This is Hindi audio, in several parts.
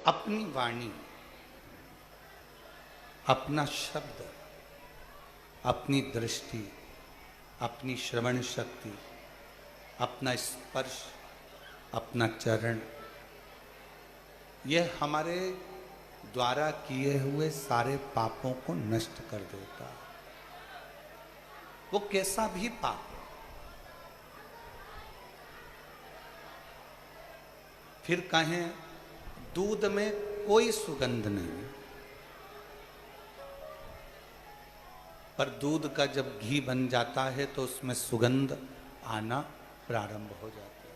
अपनी वाणी, अपना शब्द, अपनी दृष्टि, अपनी श्रवण शक्ति, अपना स्पर्श, अपना चरण, यह हमारे द्वारा किए हुए सारे पापों को नष्ट कर देता है। वो कैसा भी पाप, फिर कहें दूध में कोई सुगंध नहीं, पर दूध का जब घी बन जाता है तो उसमें सुगंध आना प्रारंभ हो जाती है।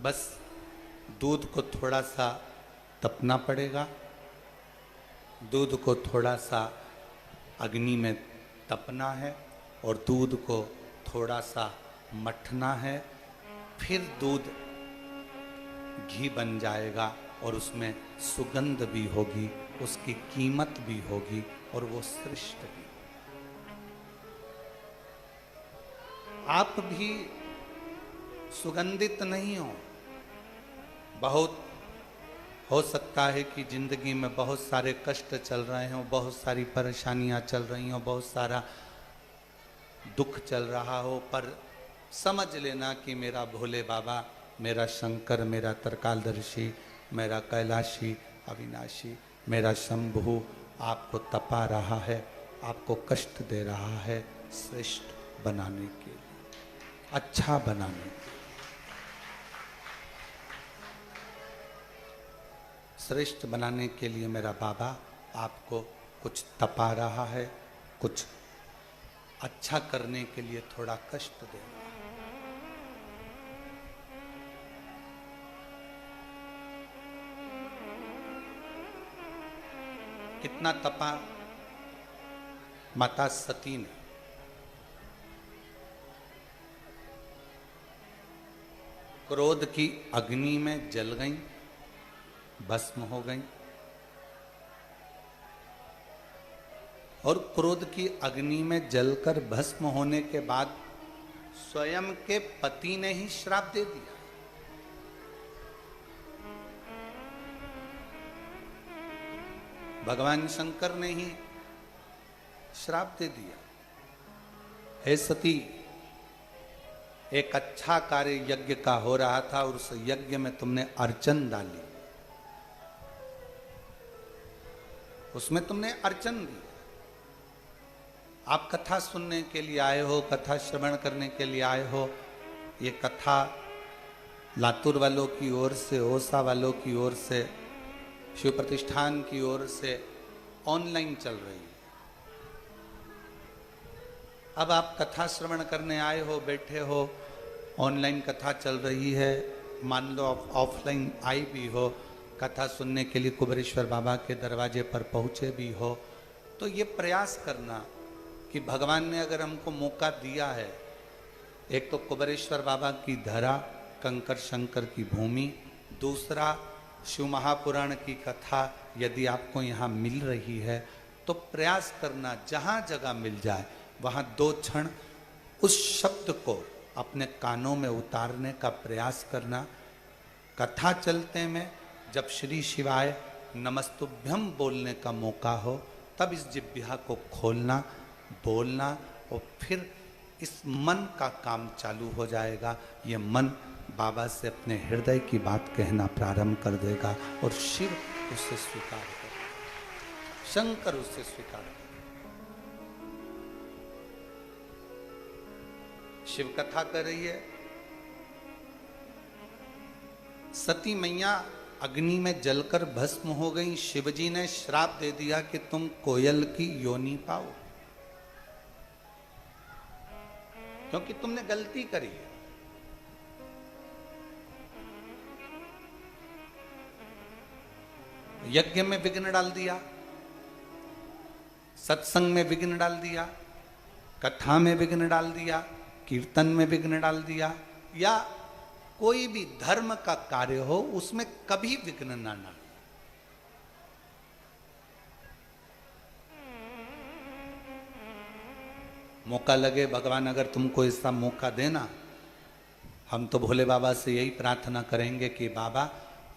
बस दूध को थोड़ा सा तपना पड़ेगा, दूध को थोड़ा सा अग्नि में तपना है और दूध को थोड़ा सा मठना है, फिर दूध घी बन जाएगा और उसमें सुगंध भी होगी, उसकी कीमत भी होगी और वो श्रेष्ठ भी। आप भी सुगंधित नहीं हो। बहुत हो सकता है कि जिंदगी में बहुत सारे कष्ट चल रहे हों, बहुत सारी परेशानियां चल रही हों, बहुत सारा दुख चल रहा हो, पर समझ लेना कि मेरा भोले बाबा, मेरा शंकर, मेरा तरकालदर्शी, मेरा कैलाशी अविनाशी, मेरा शंभु आपको तपा रहा है, आपको कष्ट दे रहा है श्रेष्ठ बनाने के लिए, अच्छा बनाने के लिए। श्रेष्ठ बनाने के लिए मेरा बाबा आपको कुछ तपा रहा है, कुछ अच्छा करने के लिए थोड़ा कष्ट दे रहा है। कितना तपा माता सती ने। क्रोध की अग्नि में जल गई, भस्म हो गई, और क्रोध की अग्नि में जलकर भस्म होने के बाद स्वयं के पति ने ही श्राप दे दिया। भगवान शंकर ने ही श्राप दे दिया, हे सती, एक अच्छा कार्य यज्ञ का हो रहा था और उस यज्ञ में तुमने अर्चन डाली, उसमें तुमने अर्चन दी। आप कथा सुनने के लिए आए हो, कथा श्रवण करने के लिए आए हो। ये कथा लातूर वालों की ओर से, ओसा वालों की ओर से, शिव प्रतिष्ठान की ओर से ऑनलाइन चल रही है। अब आप कथा श्रवण करने आए हो, बैठे हो, ऑनलाइन कथा चल रही है, मान लो ऑफलाइन आई भी हो, कथा सुनने के लिए कुबेरेश्वर बाबा के दरवाजे पर पहुँचे भी हो, तो ये प्रयास करना कि भगवान ने अगर हमको मौका दिया है, एक तो कुबेरेश्वर बाबा की धरा, कंकर शंकर की भूमि, दूसरा शिव महापुराण की कथा यदि आपको यहाँ मिल रही है तो प्रयास करना जहाँ जगह मिल जाए वहाँ 2 क्षण उस शब्द को अपने कानों में उतारने का प्रयास करना। कथा चलते में जब श्री शिवाय नमस्तुभ्यम बोलने का मौका हो तब इस जिह्वा को खोलना, बोलना, और फिर इस मन का काम चालू हो जाएगा। ये मन बाबा से अपने हृदय की बात कहना प्रारंभ कर देगा और शिव उसे स्वीकार करेगा, शंकर उसे स्वीकार करेगा। शिव कथा कर रही है, सती मैया अग्नि में जलकर भस्म हो गई। शिवजी ने श्राप दे दिया कि तुम कोयल की योनि पाओ, क्योंकि तुमने गलती करी है। यज्ञ में विघ्न डाल दिया, सत्संग में विघ्न डाल दिया, कथा में विघ्न डाल दिया, कीर्तन में विघ्न डाल दिया, या कोई भी धर्म का कार्य हो उसमें कभी विघ्न ना डाल। मौका लगे, भगवान अगर तुमको ऐसा मौका देना, हम तो भोले बाबा से यही प्रार्थना करेंगे कि बाबा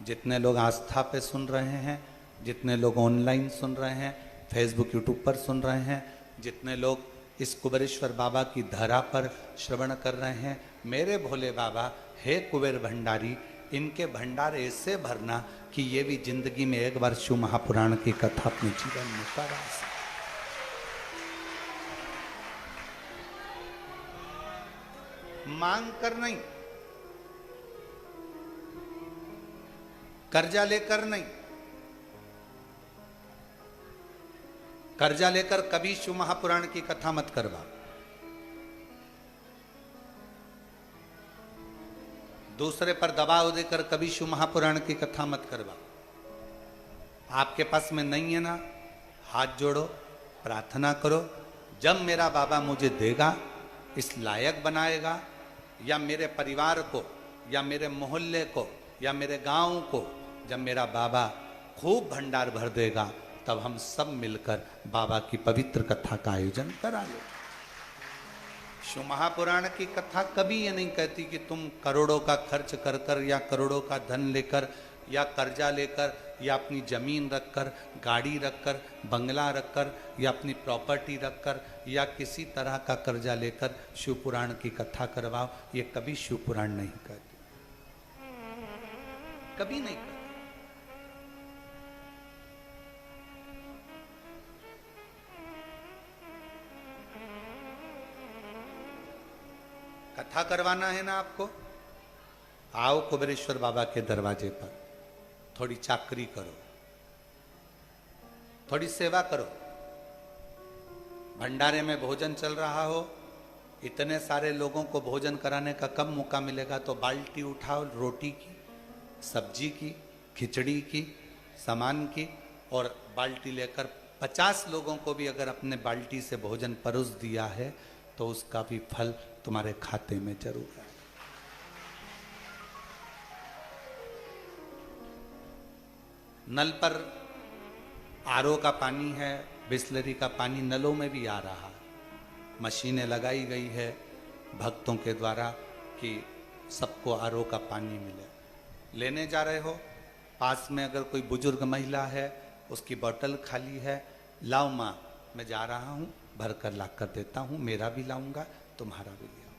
जितने लोग आस्था पे सुन रहे हैं, जितने लोग ऑनलाइन सुन रहे हैं, फेसबुक यूट्यूब पर सुन रहे हैं, जितने लोग इस कुबेरेश्वर बाबा की धरा पर श्रवण कर रहे हैं, मेरे भोले बाबा हे कुबेर भंडारी, इनके भंडार ऐसे भरना कि ये भी जिंदगी में एक बार शिव महापुराण की कथा अपने जीवन में करा सके। मांग कर नहीं, कर्जा लेकर नहीं, कर्जा लेकर कभी शिव महापुराण की कथा मत करवा। दूसरे पर दबाव देकर कभी शिव महापुराण की कथा मत करवा। आपके पास में नहीं है ना, हाथ जोड़ो, प्रार्थना करो, जब मेरा बाबा मुझे देगा, इस लायक बनाएगा, या मेरे परिवार को, या मेरे मोहल्ले को, या मेरे गांव को, जब मेरा बाबा खूब भंडार भर देगा, तब हम सब मिलकर बाबा की पवित्र कथा का आयोजन करा लो। शिव महापुराण की कथा कभी ये नहीं कहती कि तुम करोड़ों का खर्च कर कर, या करोड़ों का धन लेकर, या कर्जा लेकर, या अपनी जमीन रखकर, गाड़ी रखकर, बंगला रखकर, या अपनी प्रॉपर्टी रखकर, या किसी तरह का कर्जा लेकर शिव पुराण की कथा करवाओ। ये कभी शिव पुराण नहीं कहती, कभी नहीं कहती। कथा करवाना है ना आपको, आओ कुबेरेश्वर बाबा के दरवाजे पर, थोड़ी चाकरी करो, थोड़ी सेवा करो। भंडारे में भोजन चल रहा हो, इतने सारे लोगों को भोजन कराने का कब मौका मिलेगा, तो बाल्टी उठाओ, रोटी की, सब्जी की, खिचड़ी की, सामान की, और बाल्टी लेकर 50 लोगों को भी अगर अपने बाल्टी से भोजन परोस दिया है, तो उसका भी फल तुम्हारे खाते में जरूर है। नल पर आरओ का पानी है, बिस्लरी का पानी नलों में भी आ रहा है, मशीनें लगाई गई है भक्तों के द्वारा कि सबको आरओ का पानी मिले। लेने जा रहे हो, पास में अगर कोई बुजुर्ग महिला है, उसकी बोतल खाली है, लाओ माँ मैं जा रहा हूँ, भर कर ला कर देता हूँ, मेरा भी लाऊंगा, तुम्हारा भी ले आओ।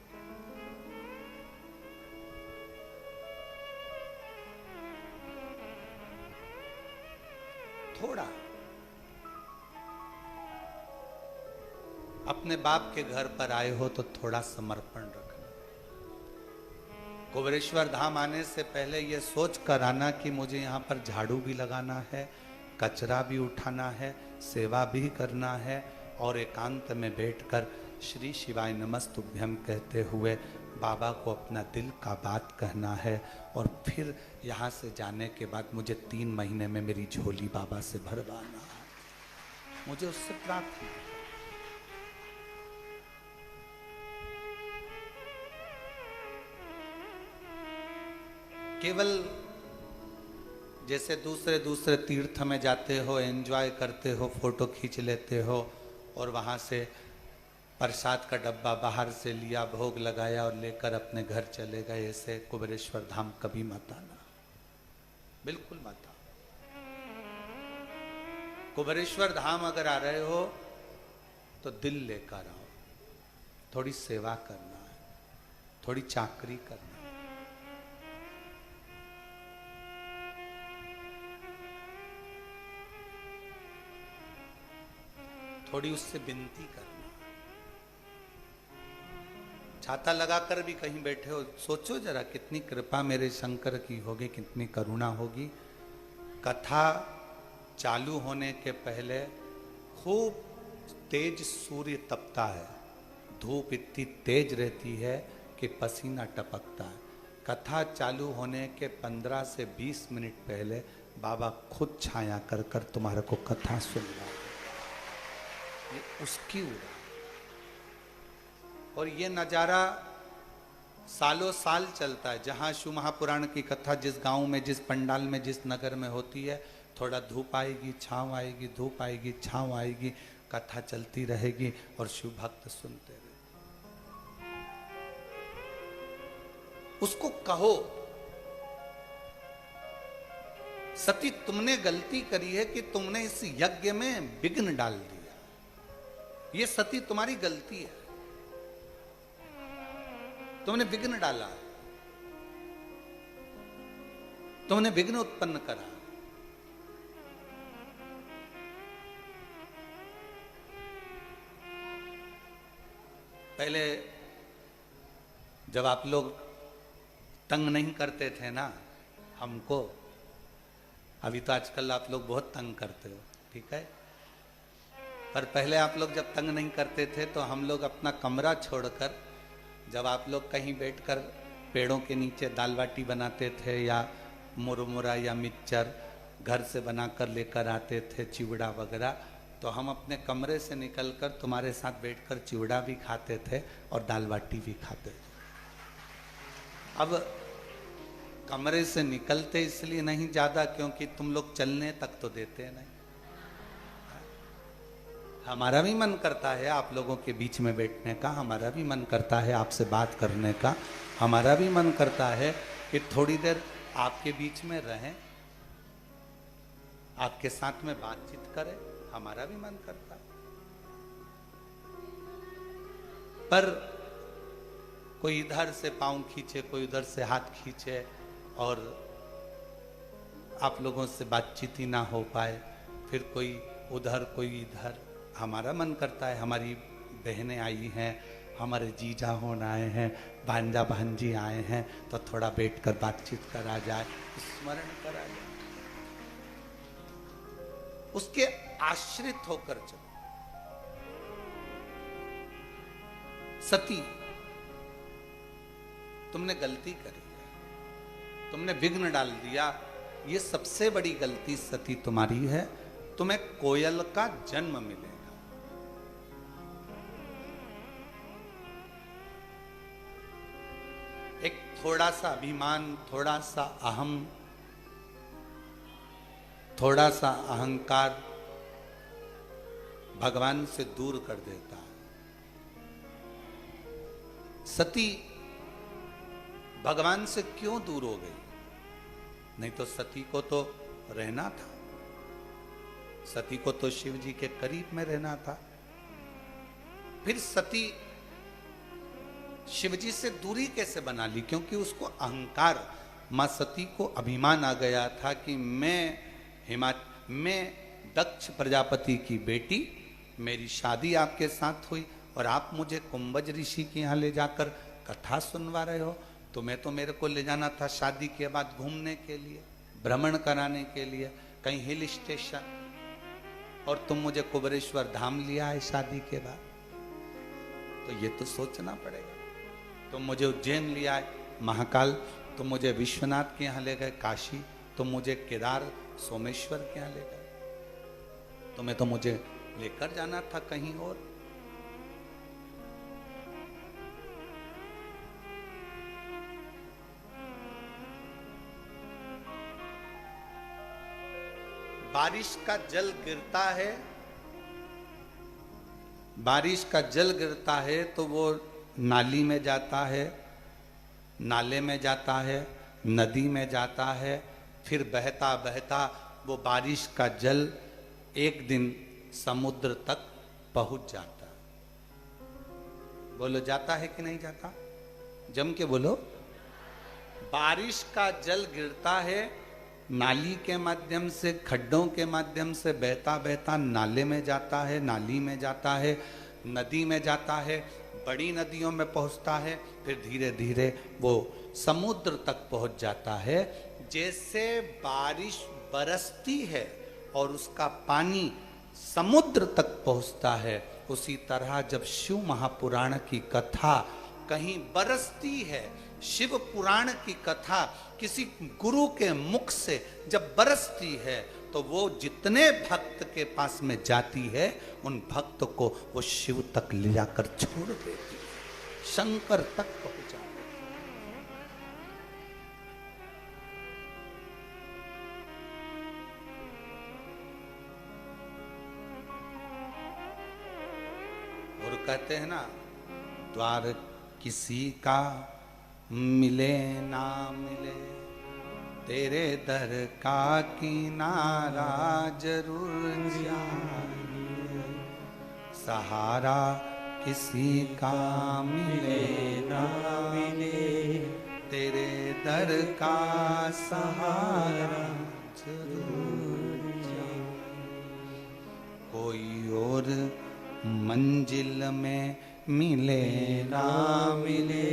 थोड़ा अपने बाप के घर पर आए हो तो थोड़ा समर्पण रखना। कुबेरेश्वर धाम आने से पहले यह सोच कर आना कि मुझे यहाँ पर झाड़ू भी लगाना है, कचरा भी उठाना है, सेवा भी करना है, और एकांत में बैठकर श्री शिवाय नमस्तुभ्यम कहते हुए बाबा को अपना दिल का बात कहना है। और फिर यहाँ से जाने के बाद मुझे 3 महीने में मेरी झोली बाबा से भरवाना है, मुझे उससे प्रार्थना है। केवल जैसे दूसरे दूसरे तीर्थ में जाते हो, एंजॉय करते हो, फोटो खींच लेते हो, और वहाँ से प्रसाद का डब्बा बाहर से लिया, भोग लगाया और लेकर अपने घर चले गए, ऐसे कुबेरेश्वर धाम कभी मत आना, बिल्कुल मत आओ। कुबेरेश्वर धाम अगर आ रहे हो तो दिल लेकर आओ, थोड़ी सेवा करना है, थोड़ी चाकरी करना है, थोड़ी उससे विनती करना। छाता लगाकर भी कहीं बैठे हो, सोचो जरा कितनी कृपा मेरे शंकर की होगी, कितनी करुणा होगी। कथा चालू होने के पहले खूब तेज सूर्य तपता है, धूप इतनी तेज रहती है कि पसीना टपकता है। कथा चालू होने के 15 से 20 मिनट पहले बाबा खुद छाया कर कर तुम्हारे को कथा सुन रहा है, ये उसकी उड़ा। और ये नज़ारा सालों साल चलता है। जहाँ शिव महापुराण की कथा जिस गांव में, जिस पंडाल में, जिस नगर में होती है, थोड़ा धूप आएगी, छाँव आएगी, धूप आएगी, छाँव आएगी, कथा चलती रहेगी और शिव भक्त सुनते रहेंगे। उसको कहो, सती तुमने गलती करी है कि तुमने इस यज्ञ में विघ्न डाल दिया, ये सती तुम्हारी गलती है, तुमने विघ्न डाला, तुमने विघ्न उत्पन्न करा। पहले जब आप लोग तंग नहीं करते थे ना हमको, अभी तो आजकल आप लोग बहुत तंग करते हो, ठीक है, पर पहले आप लोग जब तंग नहीं करते थे तो हम लोग अपना कमरा छोड़कर जब आप लोग कहीं बैठकर पेड़ों के नीचे दाल बाटी बनाते थे या मुरमुरा या मिक्सचर घर से बनाकर लेकर आते थे, चिवड़ा वगैरह, तो हम अपने कमरे से निकलकर तुम्हारे साथ बैठकर चिवड़ा भी खाते थे और दाल बाटी भी खाते थे। अब कमरे से निकलते इसलिए नहीं ज्यादा क्योंकि तुम लोग चलने तक तो देते नहीं। हमारा भी मन करता है आप लोगों के बीच में बैठने का, हमारा भी मन करता है आपसे बात करने का, हमारा भी मन करता है कि थोड़ी देर आपके बीच में रहें, आपके साथ में बातचीत करें, हमारा भी मन करता है। पर कोई इधर से पांव खींचे, कोई उधर से हाथ खींचे और आप लोगों से बातचीत ही ना हो पाए, फिर कोई उधर कोई इधर। हमारा मन करता है, हमारी बहनें आई हैं, हमारे जीजा होन आए हैं, भांजा भांजी आए हैं, तो थोड़ा बैठकर बातचीत करा जाए, स्मरण करा जाए, उसके आश्रित होकर चलो। सती तुमने गलती करी है, तुमने विघ्न डाल दिया, ये सबसे बड़ी गलती सती तुम्हारी है। तुम्हें कोयल का जन्म मिलेगा। एक थोड़ा सा अभिमान, थोड़ा सा अहम, थोड़ा सा अहंकार भगवान से दूर कर देता है। सती भगवान से क्यों दूर हो गई? नहीं तो सती को तो रहना था, सती को तो शिव जी के करीब में रहना था। फिर सती शिव जी से दूरी कैसे बना ली? क्योंकि उसको अहंकार, मां सती को अभिमान आ गया था कि मैं दक्ष प्रजापति की बेटी, मेरी शादी आपके साथ हुई और आप मुझे कुंभज ऋषि के यहाँ ले जाकर कथा सुनवा रहे हो। तुम्हें तो मेरे को ले जाना था शादी के बाद घूमने के लिए, भ्रमण कराने के लिए, कहीं हिल स्टेशन, और तुम मुझे कुबेरेश्वर धाम लिया है शादी के बाद। तो ये तो सोचना पड़ेगा। तुम मुझे उज्जैन लिया है, महाकाल, तुम मुझे विश्वनाथ के यहाँ ले गए, काशी, तुम मुझे केदार सोमेश्वर के यहाँ ले गए, तुम्हें तो मुझे लेकर जाना था कहीं और। बारिश का जल गिरता है, बारिश का जल गिरता है तो वो नाली में जाता है, नाले में जाता है, नदी में जाता है, फिर बहता बहता वो बारिश का जल एक दिन समुद्र तक पहुंच जाता है। बोलो, जाता है कि नहीं जाता? जम के बोलो। बारिश का जल गिरता है, नाली के माध्यम से, खड्डों के माध्यम से बहता बहता नाले में जाता है, नाली में जाता है, नदी में जाता है, बड़ी नदियों में पहुंचता है, फिर धीरे धीरे वो समुद्र तक पहुंच जाता है। जैसे बारिश बरसती है और उसका पानी समुद्र तक पहुंचता है, उसी तरह जब शिव महापुराण की कथा कहीं बरसती है, शिव पुराण की कथा किसी गुरु के मुख से जब बरसती है, तो वो जितने भक्त के पास में जाती है, उन भक्त को वो शिव तक ले जाकर छोड़ देती है, शंकर तक पहुंचा देती है। और कहते हैं ना, द्वार किसी का मिले ना मिले तेरे दर का किनारा जरूर जाए, सहारा किसी का मिले ना मिले तेरे दर का सहारा जरूर जाए। कोई और मंजिल में मिले ना मिले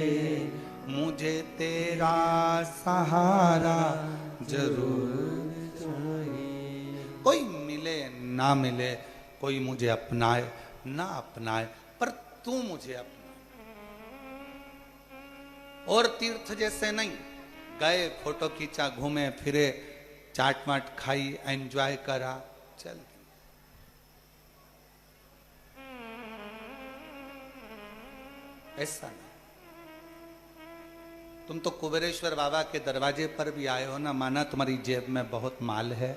मुझे तेरा सहारा जरूर चाहिए। कोई मिले ना मिले, कोई मुझे अपनाए ना अपनाए, पर तू मुझे अपना। और तीर्थ जैसे नहीं, गए फोटो खींचा, घूमे फिरे, चाट माट खाई, एंजॉय करा, चल दी। ऐसा नहीं। तुम तो कुबेरेश्वर बाबा के दरवाजे पर भी आए हो ना, माना तुम्हारी जेब में बहुत माल है,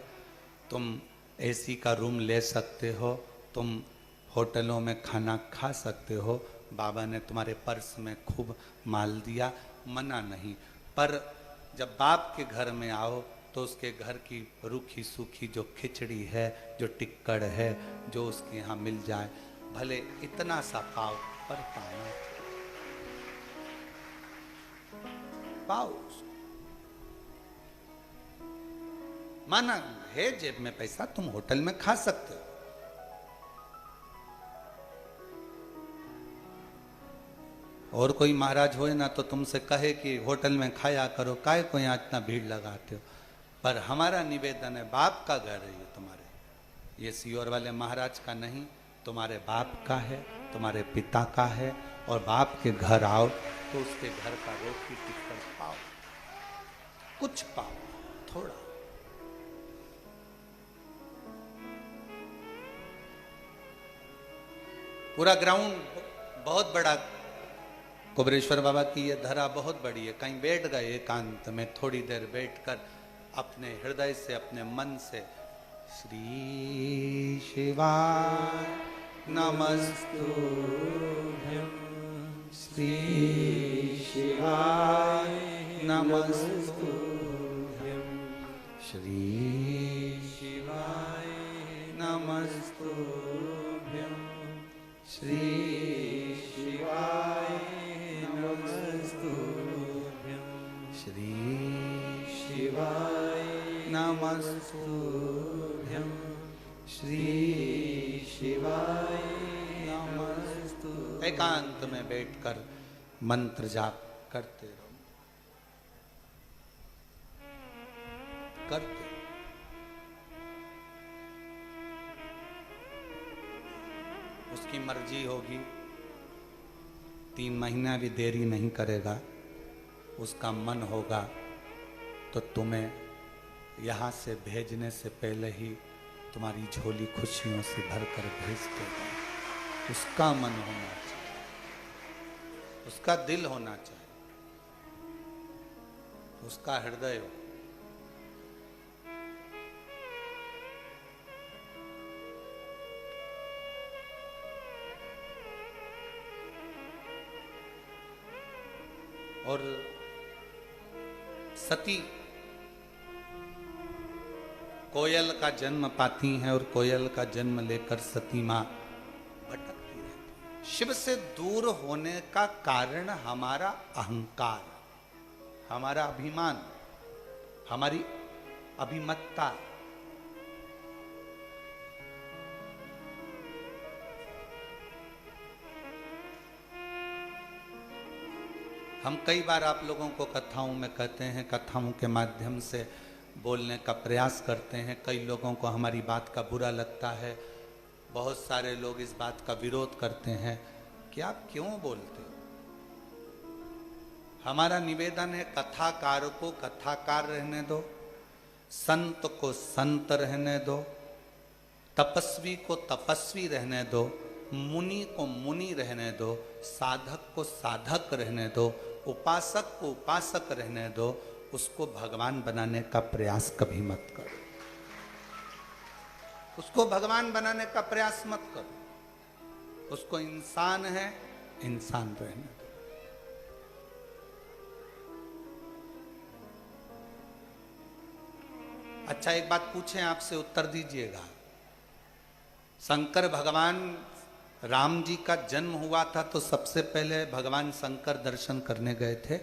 तुम एसी का रूम ले सकते हो, तुम होटलों में खाना खा सकते हो, बाबा ने तुम्हारे पर्स में खूब माल दिया, मना नहीं। पर जब बाप के घर में आओ तो उसके घर की रूखी सूखी जो खिचड़ी है, जो टिक्कड़ है, जो उसके यहाँ मिल जाए, भले इतना सा पाओ, पर पाना पाओ। माना है जेब में पैसा, तुम होटल में खा सकते हो, और कोई महाराज होए ना तो तुमसे कहे कि होटल में खाया करो, काहे को यहाँ इतना भीड़ लगाते हो। पर हमारा निवेदन है, बाप का घर है ये तुम्हारे, ये सीहोर वाले महाराज का नहीं, तुम्हारे बाप का है, तुम्हारे पिता का है। और बाप के घर आओ तो उसके घर का रोटी टिक्कर पाओ, कुछ पाओ, थोड़ा। पूरा ग्राउंड बहुत बड़ा, कुबेरेश्वर बाबा की ये धरा बहुत बड़ी है। कहीं बैठ गए एकांत में, थोड़ी देर बैठकर अपने हृदय से, अपने मन से श्री शिवाय नमस्तुभ्यं, श्री शिवाय नमस्तुभ्यं, श्री शिवाय नमस्तुभ्यं, श्री शिवाय नमस्तुभ्यं, श्री शिवाय नमस्तुभ्यं, श्री शिवाय नमस्तुभ्यं। एकांत में बैठकर मंत्र जाप करते रहो, करते। उसकी मर्जी होगी, 3 महीना भी देरी नहीं करेगा, उसका मन होगा तो तुम्हें यहाँ से भेजने से पहले ही तुम्हारी झोली खुशियों से भरकर भेज देगा। उसका मन होना चाहिए, उसका दिल होना चाहिए, उसका हृदय हो। और सती कोयल का जन्म पाती हैं और कोयल का जन्म लेकर सती मां भटकती रहती। शिव से दूर होने का कारण हमारा अहंकार, हमारा अभिमान, हमारी अभिमत्ता। हम कई बार आप लोगों को कथाओं में कहते हैं, कथाओं के माध्यम से बोलने का प्रयास करते हैं। कई लोगों को हमारी बात का बुरा लगता है, बहुत सारे लोग इस बात का विरोध करते हैं कि आप क्यों बोलते हो। हमारा निवेदन है, कथाकार को कथाकार रहने दो, संत को संत रहने दो, तपस्वी को तपस्वी रहने दो, मुनि को मुनि रहने दो, साधक को साधक रहने दो, उपासक को उपासक रहने दो। उसको भगवान बनाने का प्रयास कभी मत करो, उसको भगवान बनाने का प्रयास मत करो। उसको इंसान है, इंसान रहने दो। अच्छा एक बात पूछें आपसे, उत्तर दीजिएगा। शंकर भगवान राम जी का जन्म हुआ था तो सबसे पहले भगवान शंकर दर्शन करने गए थे।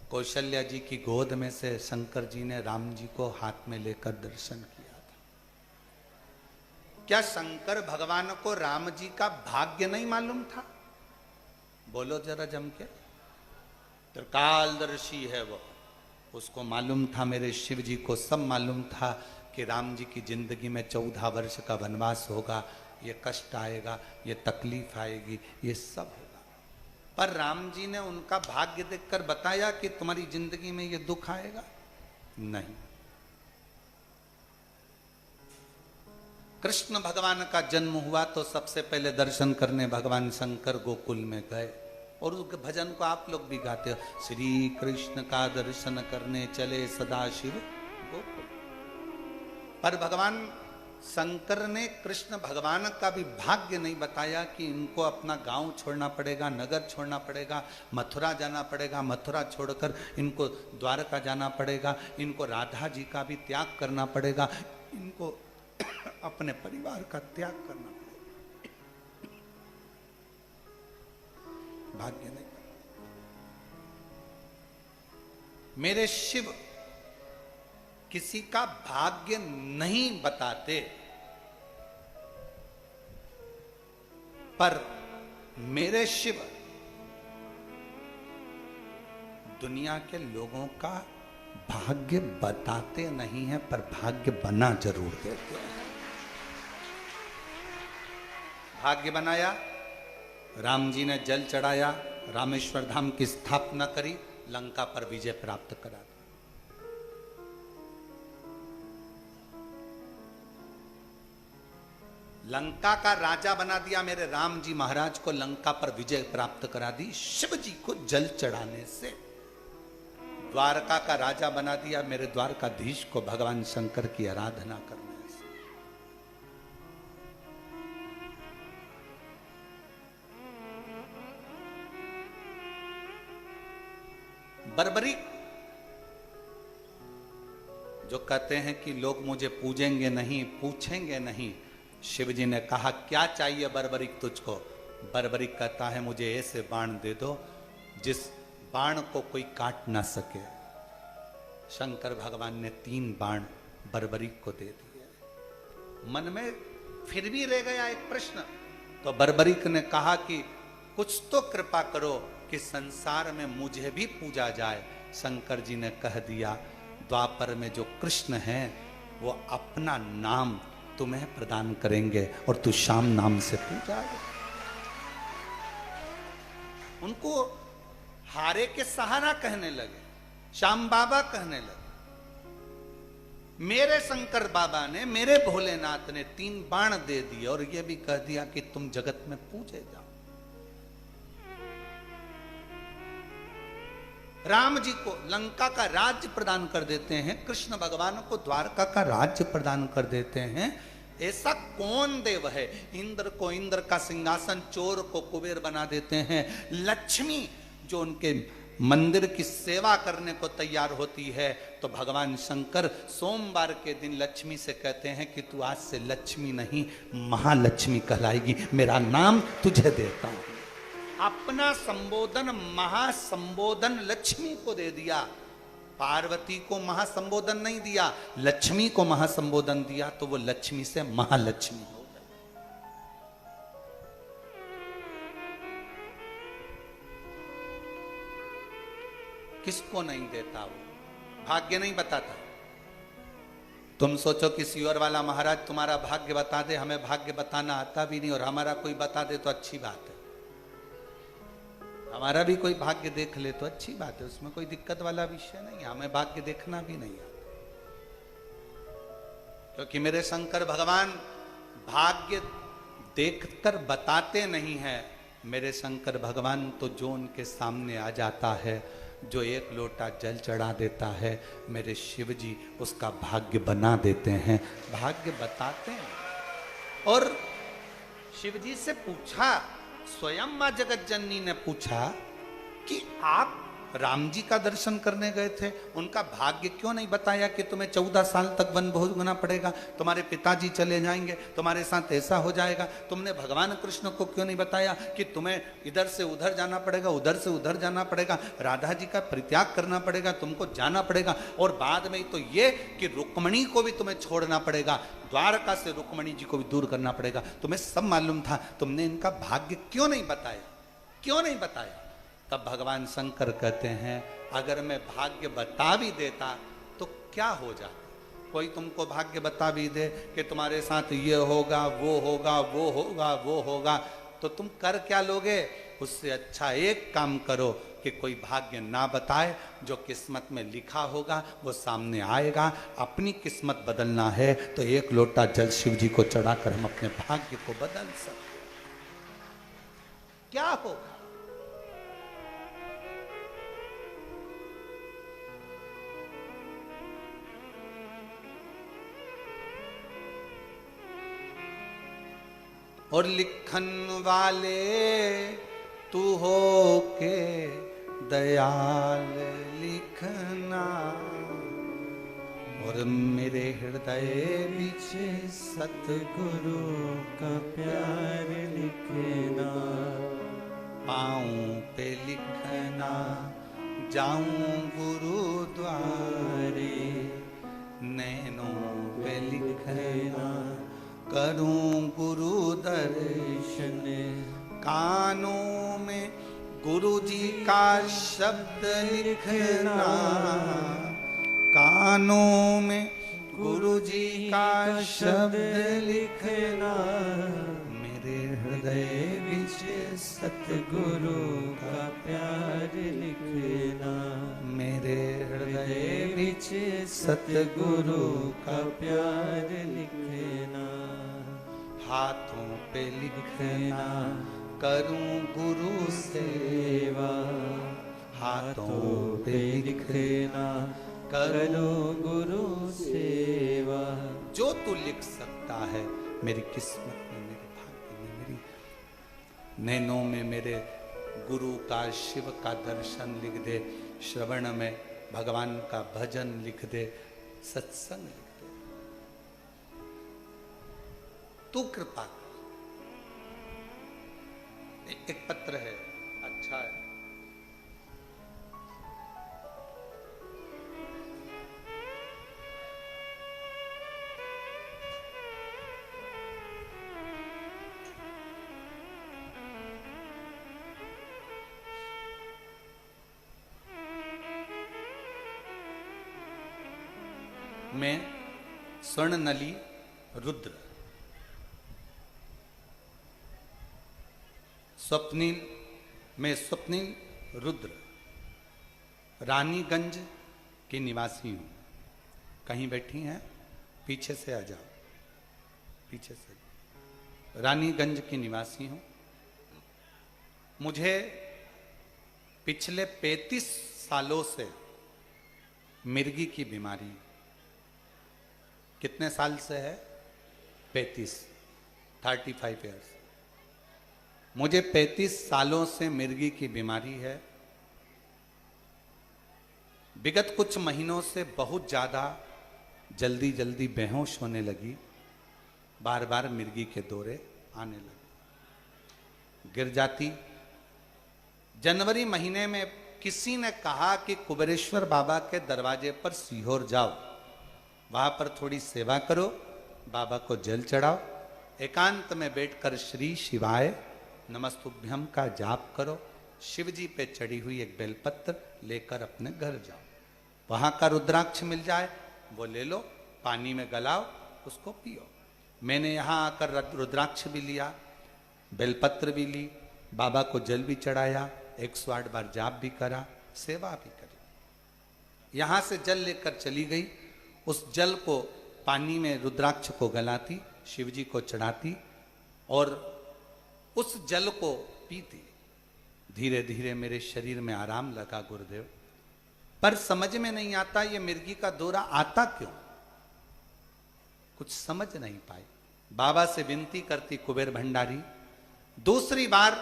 कौशल्या जी की गोद में से शंकर जी ने राम जी को हाथ में लेकर दर्शन किया था। क्या शंकर भगवान को राम जी का भाग्य नहीं मालूम था? बोलो जरा जम के। त्रिकालदर्शी है वो, उसको मालूम था, मेरे शिव जी को सब मालूम था कि राम जी की जिंदगी में 14 वर्ष का वनवास होगा, ये कष्ट आएगा, ये तकलीफ आएगी, ये सब होगा। पर राम जी ने उनका भाग्य देखकर बताया कि तुम्हारी जिंदगी में ये दुख आएगा नहीं। कृष्ण भगवान का जन्म हुआ तो सबसे पहले दर्शन करने भगवान शंकर गोकुल में गए, और उस भजन को आप लोग भी गाते हो, श्री कृष्ण का दर्शन करने चले सदाशिव गोकुल। पर भगवान शंकर ने कृष्ण भगवान का भी भाग्य नहीं बताया कि इनको अपना गांव छोड़ना पड़ेगा, नगर छोड़ना पड़ेगा, मथुरा जाना पड़ेगा, मथुरा छोड़कर इनको द्वारका जाना पड़ेगा, इनको राधा जी का भी त्याग करना पड़ेगा, इनको अपने परिवार का त्याग करना पड़ेगा। भाग्य नहीं। मेरे शिव किसी का भाग्य नहीं बताते, पर मेरे शिव दुनिया के लोगों का भाग्य बताते नहीं है, पर भाग्य बना जरूर देते हैं। भाग्य बनाया, राम जी ने जल चढ़ाया, रामेश्वर धाम की स्थापना करी, लंका पर विजय प्राप्त करा। लंका का राजा बना दिया मेरे राम जी महाराज को, लंका पर विजय प्राप्त करा दी शिव जी को जल चढ़ाने से। द्वारका का राजा बना दिया मेरे द्वारकाधीश को भगवान शंकर की आराधना करने से। बर्बरी जो कहते हैं कि लोग मुझे पूजेंगे नहीं, पूछेंगे नहीं, शिव जी ने कहा क्या चाहिए बर्बरिक तुझको? बर्बरिक कहता है मुझे ऐसे बाण दे दो जिस बाण को कोई काट ना सके। शंकर भगवान ने 3 बाण बर्बरिक को दे दिए। मन में फिर भी रह गया एक प्रश्न, तो बर्बरिक ने कहा कि कुछ तो कृपा करो कि संसार में मुझे भी पूजा जाए। शंकर जी ने कह दिया द्वापर में जो कृष्ण हैं वो अपना नाम तुम्हें प्रदान करेंगे और तू श्याम नाम से पूजा। उनको हारे के सहारा कहने लगे, श्याम बाबा कहने लगे। मेरे शंकर बाबा ने, मेरे भोलेनाथ ने 3 बाण दे दिए और यह भी कह दिया कि तुम जगत में पूजे जाओ। राम जी को लंका का राज्य प्रदान कर देते हैं, कृष्ण भगवान को द्वारका का राज्य प्रदान कर देते हैं। ऐसा कौन देव है? इंद्र को इंद्र का सिंहासन, चोर को कुबेर बना देते हैं। लक्ष्मी जो उनके मंदिर की सेवा करने को तैयार होती है, तो भगवान शंकर सोमवार के दिन लक्ष्मी से कहते हैं कि तू आज से लक्ष्मी नहीं महालक्ष्मी कहलाएगी, मेरा नाम तुझे देता हूं। अपना संबोधन महासंबोधन लक्ष्मी को दे दिया। पार्वती को महासंबोधन नहीं दिया, लक्ष्मी को महासंबोधन दिया, तो वो लक्ष्मी से महालक्ष्मी हो गई। किसको नहीं देता? वो भाग्य नहीं बताता। तुम सोचो कि सियोर वाला महाराज तुम्हारा भाग्य बता दे, हमें भाग्य बताना आता भी नहीं, और हमारा कोई बता दे तो अच्छी बात है। हमारा भी कोई भाग्य देख ले तो अच्छी बात है, उसमें कोई दिक्कत वाला विषय नहीं है। हमें भाग्य देखना भी नहीं आता, क्योंकि मेरे शंकर भगवान भाग्य देखकर बताते नहीं है। मेरे शंकर भगवान तो जो उनके सामने आ जाता है, जो 1 लोटा जल चढ़ा देता है, मेरे शिव जी उसका भाग्य बना देते हैं, भाग्य बताते हैं। और शिव जी से पूछा, स्वयं मां जगत जननी ने पूछा कि आप राम जी का दर्शन करने गए थे, उनका भाग्य क्यों नहीं बताया कि तुम्हें 14 साल तक वन भोगना पड़ेगा, तुम्हारे पिताजी चले जाएंगे, तुम्हारे साथ ऐसा हो जाएगा। तुमने भगवान कृष्ण को क्यों नहीं बताया कि तुम्हें इधर से उधर जाना पड़ेगा, उधर से उधर जाना पड़ेगा, राधा जी का परित्याग करना पड़ेगा, तुमको जाना पड़ेगा, और बाद में तो ये कि रुक्मणी को भी तुम्हें छोड़ना पड़ेगा, द्वारका से रुक्मणी जी को भी दूर करना पड़ेगा। तुम्हें सब मालूम था, तुमने इनका भाग्य क्यों नहीं बताया, क्यों नहीं बताया? तब भगवान शंकर कहते हैं, अगर मैं भाग्य बता भी देता तो क्या हो जाता? कोई तुमको भाग्य बता भी दे कि तुम्हारे साथ ये होगा, वो होगा, वो होगा, वो होगा, तो तुम कर क्या लोगे? उससे अच्छा एक काम करो कि कोई भाग्य ना बताए, जो किस्मत में लिखा होगा वो सामने आएगा। अपनी किस्मत बदलना है तो एक लोटा जल शिव जी को चढ़ाकर हम अपने भाग्य को बदल सकते। क्या होगा? और लिखन वाले तू हो के दयाल लिखना, और मेरे हृदय पीछे सतगुरु का प्यार लिखना। पाँव पे लिखना, जाऊं गुरुद्वारे, नैनों पे लिखना, करूं गुरु दर्शन, कानों में गुरु जी का शब्द लिखना, कानों में गुरु जी का शब्द लिखना, मेरे हृदय विचे सतगुरु का प्यार लिखना, मेरे हृदय विचे सतगुरु का प्यार लिखना। हाथों पे लिखना, करूं गुरु सेवा, हाथों पे लिखना, करूं गुरु सेवा। जो तू लिख सकता है मेरी किस्मत में, मेरे भाग्य में, मेरी नैनों में मेरे गुरु का, शिव का दर्शन लिख दे, श्रवण में भगवान का भजन लिख दे, सत्संग लिख दे। तू कृपा कर। एक पत्र है, अच्छा है। मैं स्वर्ण नली रुद्र, स्वप्निल, मैं स्वप्निल रुद्र रानीगंज की निवासी हूँ। कहीं बैठी हैं? पीछे से आ जाओ, पीछे से। रानीगंज की निवासी हूँ। मुझे पिछले 35 सालों से मिर्गी की बीमारी। कितने साल से है? 35 ईयर्स। मुझे 35 सालों से मिर्गी की बीमारी है। विगत कुछ महीनों से बहुत ज़्यादा जल्दी जल्दी बेहोश होने लगी, बार बार मिर्गी के दौरे आने लगे, गिर जाती। जनवरी महीने में किसी ने कहा कि कुबेरेश्वर बाबा के दरवाजे पर सीहोर जाओ, वहां पर थोड़ी सेवा करो, बाबा को जल चढ़ाओ, एकांत में बैठकर श्री शिवाय नमस्तुभ्यम का जाप करो, शिव जी पे चढ़ी हुई एक बेलपत्र लेकर अपने घर जाओ। वहां का रुद्राक्ष मिल जाए वो ले लो, पानी में गलाओ, उसको पियो। मैंने यहाँ आकर रुद्राक्ष भी लिया, बेलपत्र भी ली, बाबा को जल भी चढ़ाया, 108 बार जाप भी करा, सेवा भी करी। यहां से जल लेकर चली गई, उस जल को पानी में रुद्राक्ष को गलाती, शिव जी को चढ़ाती और उस जल को पीती। धीरे धीरे मेरे शरीर में आराम लगा गुरुदेव, पर समझ में नहीं आता ये मिर्गी का दौरा आता क्यों, कुछ समझ नहीं पाई। बाबा से विनती करती, कुबेर भंडारी दूसरी बार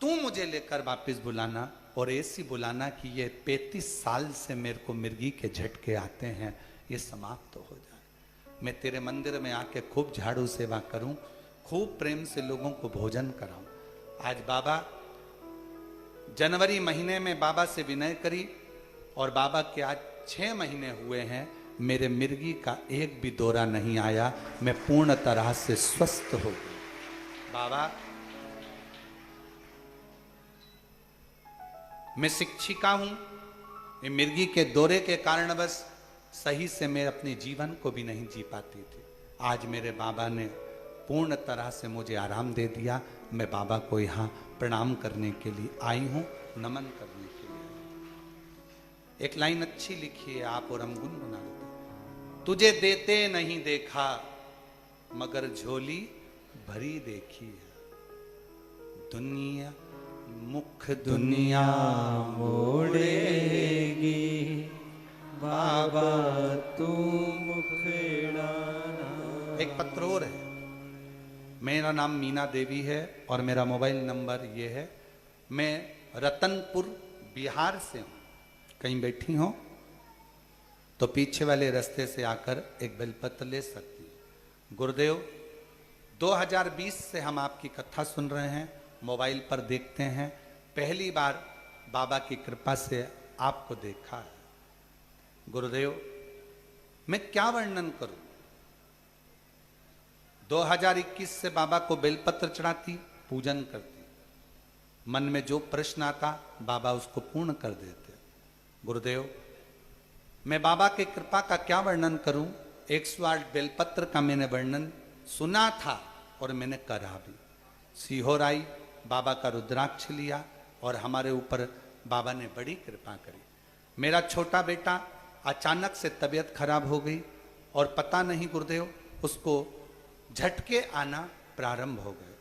तू मुझे लेकर वापस बुलाना, और ऐसी बुलाना कि ये 35 साल से मेरे को मिर्गी के झटके आते हैं, ये समाप्त तो हो जाए। मैं तेरे मंदिर में आके खूब झाड़ू सेवा करूं, खूब प्रेम से लोगों को भोजन कराऊं। आज बाबा जनवरी महीने में बाबा से विनय करी और बाबा के आज 6 महीने हुए हैं, मेरे मिर्गी का एक भी दौरा नहीं आया, मैं पूर्ण तरह से स्वस्थ हो गई। बाबा, मैं शिक्षिका हूं, ये मिर्गी के दौरे के कारण बस सही से मैं अपने जीवन को भी नहीं जी पाती थी। आज मेरे बाबा ने पूर्ण तरह से मुझे आराम दे दिया। मैं बाबा को यहाँ प्रणाम करने के लिए आई हूँ, नमन करने के लिए। एक लाइन अच्छी लिखी है, आप और हम गुनगुना लेते। तुझे देते नहीं देखा मगर झोली भरी देखी है, दुनिया मुख दुनिया मोड़ेगी, बाबा तू मुखड़ा। एक पत्र और है। मेरा नाम मीना देवी है और मेरा मोबाइल नंबर ये है। मैं रतनपुर बिहार से हूँ। कहीं बैठी हो तो पीछे वाले रास्ते से आकर एक बेलपत्र ले सकती है। गुरुदेव, 2020 से हम आपकी कथा सुन रहे हैं, मोबाइल पर देखते हैं। पहली बार बाबा की कृपा से आपको देखा है। गुरुदेव, मैं क्या वर्णन करूं। 2021 से बाबा को बेलपत्र चढ़ाती, पूजन करती, मन में जो प्रश्न आता बाबा उसको पूर्ण कर देते। गुरुदेव, मैं बाबा की कृपा का क्या वर्णन करूं। 108 बेलपत्र का मैंने वर्णन सुना था और मैंने करा भी। सीहोर आई, बाबा का रुद्राक्ष लिया और हमारे ऊपर बाबा ने बड़ी कृपा करी। मेरा छोटा बेटा अचानक से तबीयत खराब हो गई और पता नहीं गुरुदेव, उसको झटके आना प्रारंभ हो गए।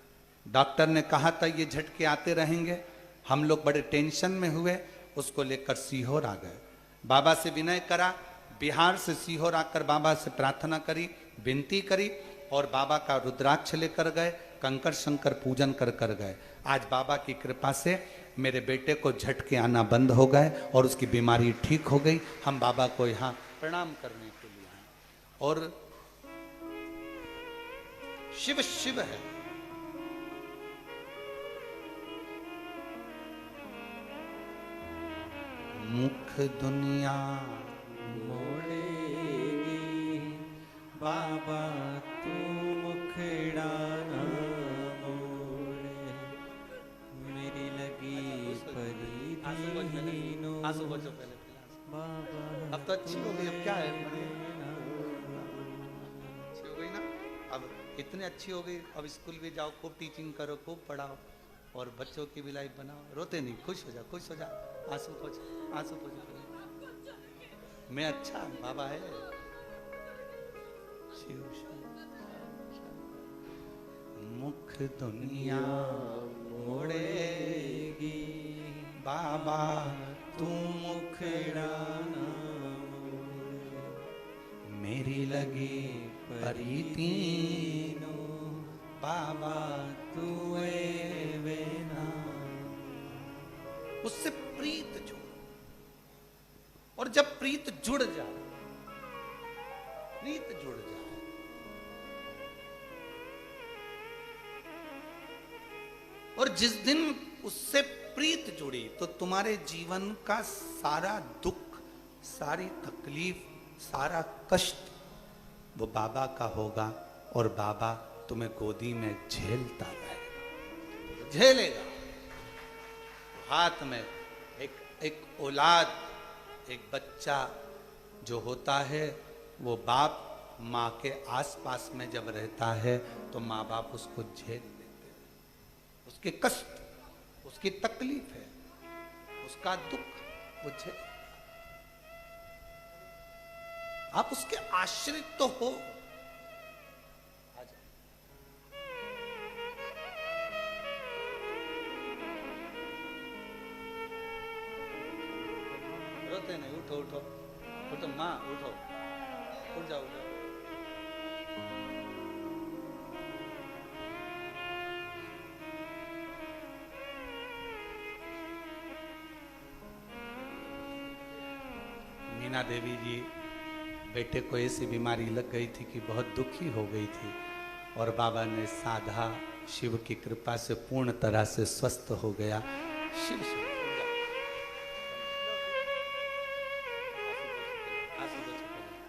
डॉक्टर ने कहा था ये झटके आते रहेंगे। हम लोग बड़े टेंशन में हुए, उसको लेकर सीहोर आ गए। बाबा से विनय करा, बिहार से सीहोर आकर बाबा से प्रार्थना करी, विनती करी और बाबा का रुद्राक्ष लेकर गए, कंकर शंकर पूजन कर गए। आज बाबा की कृपा से मेरे बेटे को झटके आना बंद हो गए और उसकी बीमारी ठीक हो गई। हम बाबा को यहाँ प्रणाम करने के लिए आए और शिव शिव है। मुख दुनिया मोड़ेगी, बाबा तू मुखड़ा ना मोड़े, मेरी लगी परी दीनो। आंसू बचो पहले बाबा। अब तो अच्छी हो गई, अब क्या है, अच्छी हो गई ना। अब इतनी अच्छी हो गई, अब स्कूल भी जाओ, खूब टीचिंग करो, खूब पढ़ाओ और बच्चों की भी लाइफ बनाओ। रोते नहीं, खुश हो जा, खुश हो जा। आंसू पोछो, आंसू पोछो। मैं अच्छा, बाबा है। शिव मुख दुनिया मोड़ेगी, बाबा तू मुखड़ा ना मोड़े, मेरी लगी परी तीनो, बाबा तू वे ना। उससे प्रीत जुड़, और जब प्रीत जुड़ जाए, प्रीत जुड़ जाए, और जिस दिन उससे प्रीत जुड़ी तो तुम्हारे जीवन का सारा दुख, सारी तकलीफ, सारा कष्ट वो बाबा का होगा और बाबा तुम्हें गोदी में झेलता रहेगा, झेलेगा। हाथ में एक औलाद, एक बच्चा जो होता है वो बाप माँ के आसपास में जब रहता है तो माँ बाप उसको झेल लेते हैं। उसके कष्ट, उसकी तकलीफ है, उसका दुख वो झेल। आप उसके आश्रित तो हो। रोते नहीं, उठो उठो उठो माँ, उठो, उठ जाओ, उठो। नैना देवी जी बेटे को ऐसी बीमारी लग गई थी कि बहुत दुखी हो गई थी और बाबा ने साधा, शिव की कृपा से पूर्ण तरह से स्वस्थ हो गया। शिव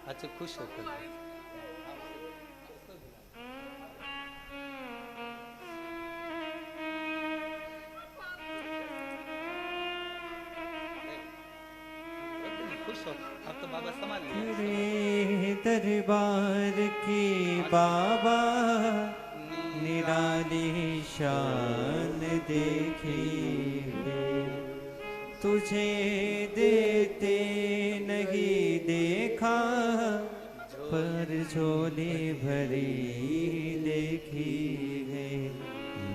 अच्छा खुश होकर खुश हो। अब तो बाबा संभाल तेरे दरबार की बाबा निराली शान देखी है, तुझे देते नहीं देखा पर झोली भरी देखी है।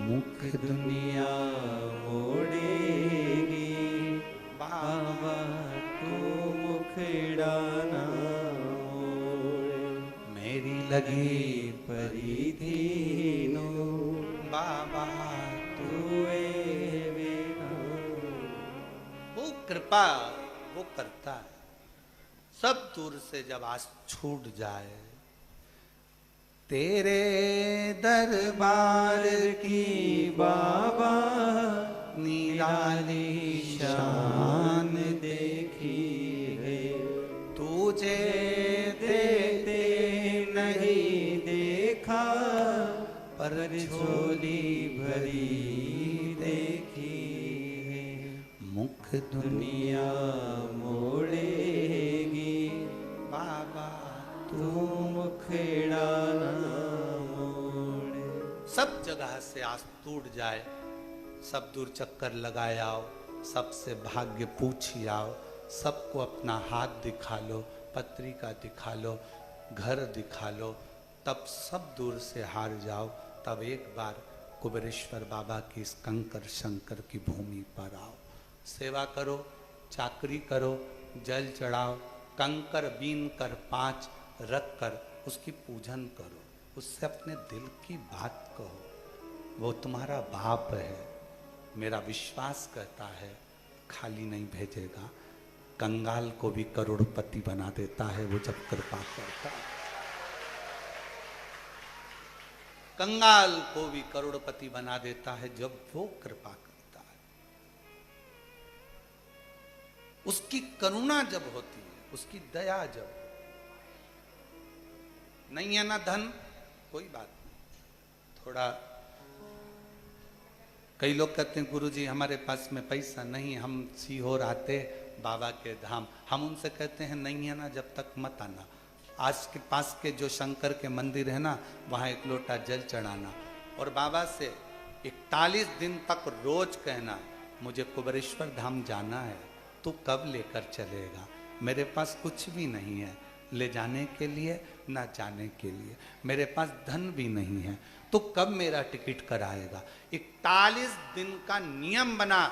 मुख दुनिया मोड़ेगी बाबा तू मुखड़ा मेरी लगी परिधीनो बाबा तू वो कृपा वो करता है। सब दूर से जब आस छूट जाए, तेरे दरबार की बाबा निराली शान देखी है, तुझे देते नहीं देखा पर झोली भरी देखी है। मुख दुनिया मोड़ेगी बाबा तू मुखड़ा ना मोड़े। सब जगह से आस टूट जाए, सब दूर चक्कर लगाए आओ, सबसे भाग्य पूछी आओ, सबको अपना हाथ दिखा लो, पत्रिका दिखा लो, घर दिखा लो, तब सब दूर से हार जाओ। तब एक बार कुबेरेश्वर बाबा की इस कंकर शंकर की भूमि पर आओ, सेवा करो, चाकरी करो, जल चढ़ाओ, कंकर बीन कर 5 रख कर उसकी पूजन करो, उससे अपने दिल की बात कहो। वो तुम्हारा बाप है, मेरा विश्वास कहता है खाली नहीं भेजेगा। कंगाल को भी करोड़पति बना देता है वो जब कृपा करता है। कंगाल को भी करोड़पति बना देता है जब वो कृपा करता है। उसकी करुणा जब होती है, उसकी दया जब नहीं है ना धन, कोई बात नहीं। थोड़ा कई लोग कहते हैं गुरुजी हमारे पास में पैसा नहीं, हम सीहोर आते बाबा के धाम। हम उनसे कहते हैं नहीं है ना जब तक मत आना। आज के पास के जो शंकर के मंदिर है ना, वहाँ 1 लोटा जल चढ़ाना और बाबा से 41 दिन तक रोज कहना मुझे कुबेरेश्वर धाम जाना है, तू कब लेकर चलेगा? मेरे पास कुछ भी नहीं है ले जाने के लिए ना जाने के लिए, मेरे पास धन भी नहीं है, तो कब मेरा टिकट कराएगा? 41 दिन का नियम बना,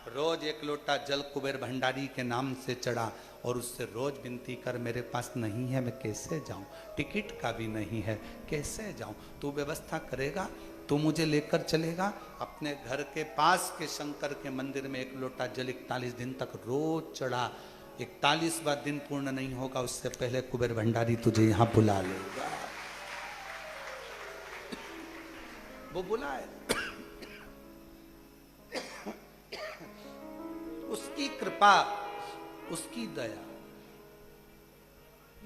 रोज 1 लोटा जल कुबेर भंडारी के नाम से चढ़ा और उससे रोज विनती कर मेरे पास नहीं है, मैं कैसे जाऊं? टिकट का भी नहीं है, कैसे जाऊं? तू व्यवस्था करेगा, तू मुझे लेकर चलेगा। अपने घर के पास के शंकर के मंदिर में 1 लोटा जल 41 दिन तक रोज चढ़ा। 41वां दिन पूर्ण नहीं होगा उससे पहले कुबेर भंडारी तुझे यहां बुला लेगा। वो बुलाए। उसकी कृपा, उसकी दया,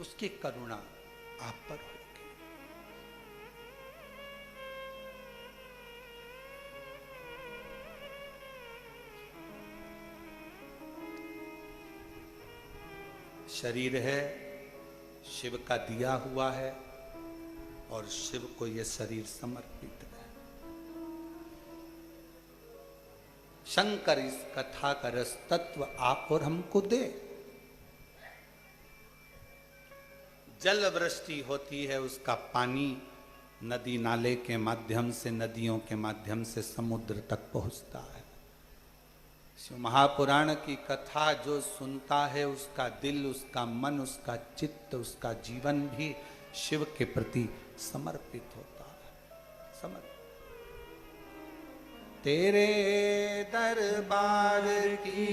उसकी करुणा आप पर होगी। शरीर है, शिव का दिया हुआ है और शिव को यह शरीर समर्पित है। शंकर इस कथा का रस तत्व आप और हमको दे। जल वृष्टि होती है, उसका पानी नदी नाले के माध्यम से, नदियों के माध्यम से समुद्र तक पहुंचता है। शिव महापुराण की कथा जो सुनता है उसका दिल, उसका मन, उसका चित्त, उसका जीवन भी शिव के प्रति समर्पित होता है। समर्पित तेरे दरबार की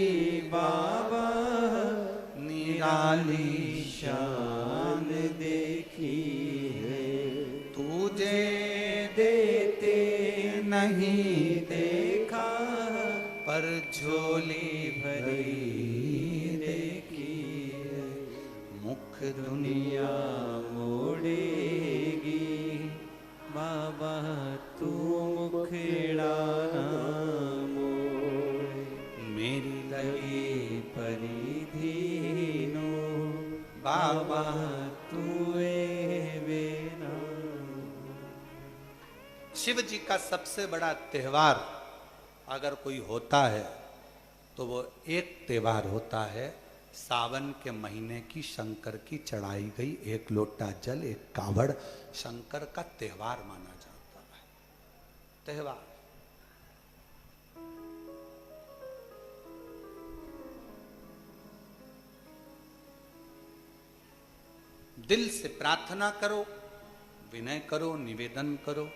बाबा निराली शान देखी है। तुझे देते नहीं देखा पर झोली भरी देखी है। मुख दुनिया मोड़ेगी बाबा तू मुखड़ा ना मोड़। मेरी लगी परिधीनो बाबा तुए बेना। शिव जी का सबसे बड़ा त्योहार अगर कोई होता है तो वो एक त्योहार होता है सावन के महीने की शंकर की चढ़ाई गई एक लोटा जल एक कावड़ शंकर का त्योहार माना जाता है। त्योहार दिल से प्रार्थना करो, विनय करो, निवेदन करो।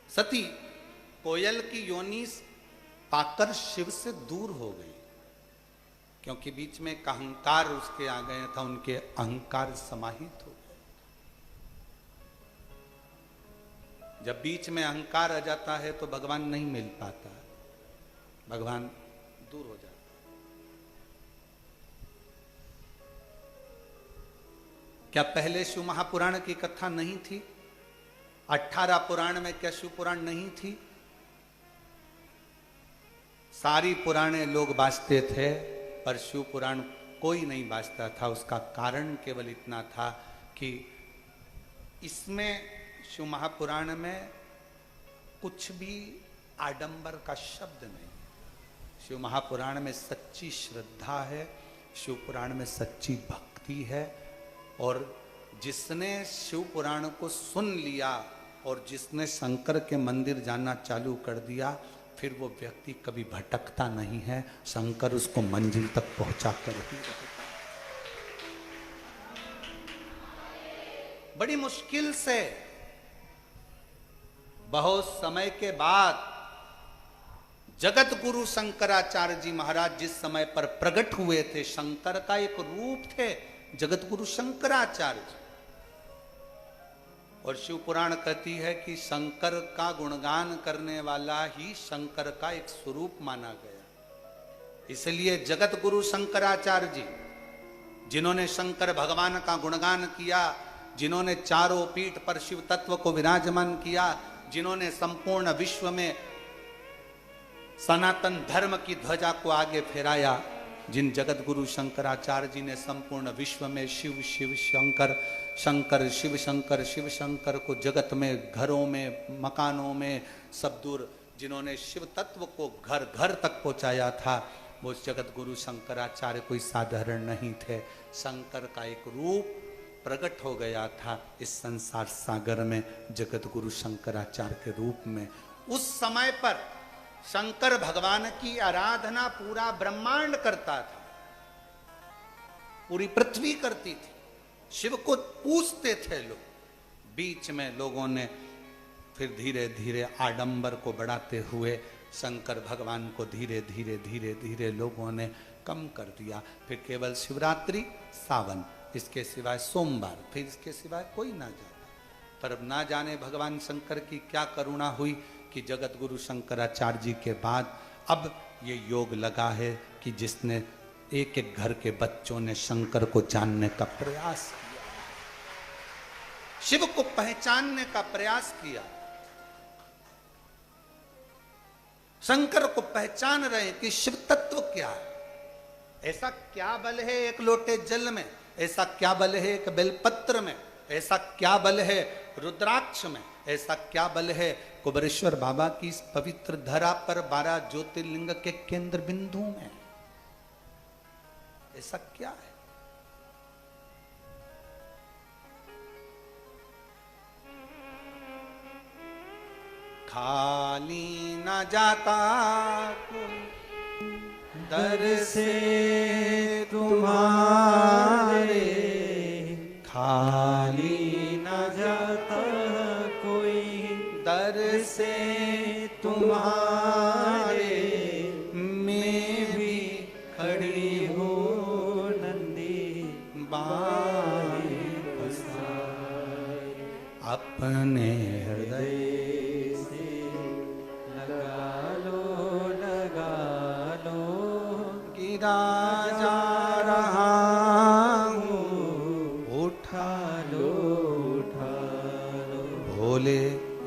सती कोयल की योनि पाकर शिव से दूर हो गई क्योंकि बीच में एक अहंकार उसके आ गया था, उनके अहंकार समाहित हो गए। जब बीच में अहंकार आ जाता है तो भगवान नहीं मिल पाता, भगवान दूर हो जाता है। क्या पहले शिव महापुराण की कथा नहीं थी? 18 पुराण में क्या शिव पुराण नहीं थी? सारी पुराने लोग बाजते थे पर शिव पुराण कोई नहीं बाजता था। उसका कारण केवल इतना था कि इसमें शिव महापुराण में कुछ भी आडंबर का शब्द नहीं। शिव महापुराण में सच्ची श्रद्धा है, शिव पुराण में सच्ची भक्ति है। और जिसने शिव पुराण को सुन लिया और जिसने शंकर के मंदिर जाना चालू कर दिया फिर वो व्यक्ति कभी भटकता नहीं है, शंकर उसको मंजिल तक पहुंचा कर ही रहता। बड़ी मुश्किल से बहुत समय के बाद जगत गुरु शंकराचार्य जी महाराज जिस समय पर प्रकट हुए थे, शंकर का एक रूप थे जगत गुरु शंकराचार्य जी। और शिव पुराण कहती है कि शंकर का गुणगान करने वाला ही शंकर का एक स्वरूप माना गया। इसलिए जगत गुरु शंकराचार्य जी जिन्होंने शंकर भगवान का गुणगान किया, जिन्होंने चारों पीठ पर शिव तत्व को विराजमान किया, जिन्होंने संपूर्ण विश्व में सनातन धर्म की ध्वजा को आगे फहराया, जिन जगत गुरु शंकराचार्य जी ने संपूर्ण विश्व में शिव शिव शंकर शंकर शिव शंकर शिव शंकर को जगत में घरों में मकानों में सब दूर जिन्होंने शिव तत्व को घर घर तक पहुंचाया था, वो जगत गुरु शंकराचार्य कोई साधारण नहीं थे। शंकर का एक रूप प्रकट हो गया था इस संसार सागर में जगत गुरु शंकराचार्य के रूप में। उस समय पर शंकर भगवान की आराधना पूरा ब्रह्मांड करता था, पूरी पृथ्वी करती थी, शिव को पूजते थे लोग। बीच में लोगों ने फिर धीरे धीरे आडंबर को बढ़ाते हुए शंकर भगवान को धीरे धीरे धीरे धीरे लोगों ने कम कर दिया। फिर केवल शिवरात्रि, सावन, इसके सिवाय सोमवार, फिर इसके सिवाय कोई ना जाता। पर अब ना जाने भगवान शंकर की क्या करुणा हुई कि जगत गुरु शंकराचार्य जी के बाद अब ये योग लगा है कि जिसने एक एक घर के बच्चों ने शंकर को जानने का प्रयास किया, शिव को पहचानने का प्रयास किया, शंकर को पहचान रहे कि शिव तत्व क्या है। ऐसा क्या बल है एक लोटे जल में, ऐसा क्या बल है एक बेलपत्र में, ऐसा क्या बल है रुद्राक्ष में, ऐसा क्या बल है कुबेरेश्वर बाबा की इस पवित्र धरा पर 12 ज्योतिर्लिंग के केंद्र बिंदु में। ऐसा क्या है? खाली न जाता कोई दर से तुम्हारे, खाली न जाता कोई दर से पाए अपने हृदय से लगा लो गिरा जा रहा हूँ उठा लो भोले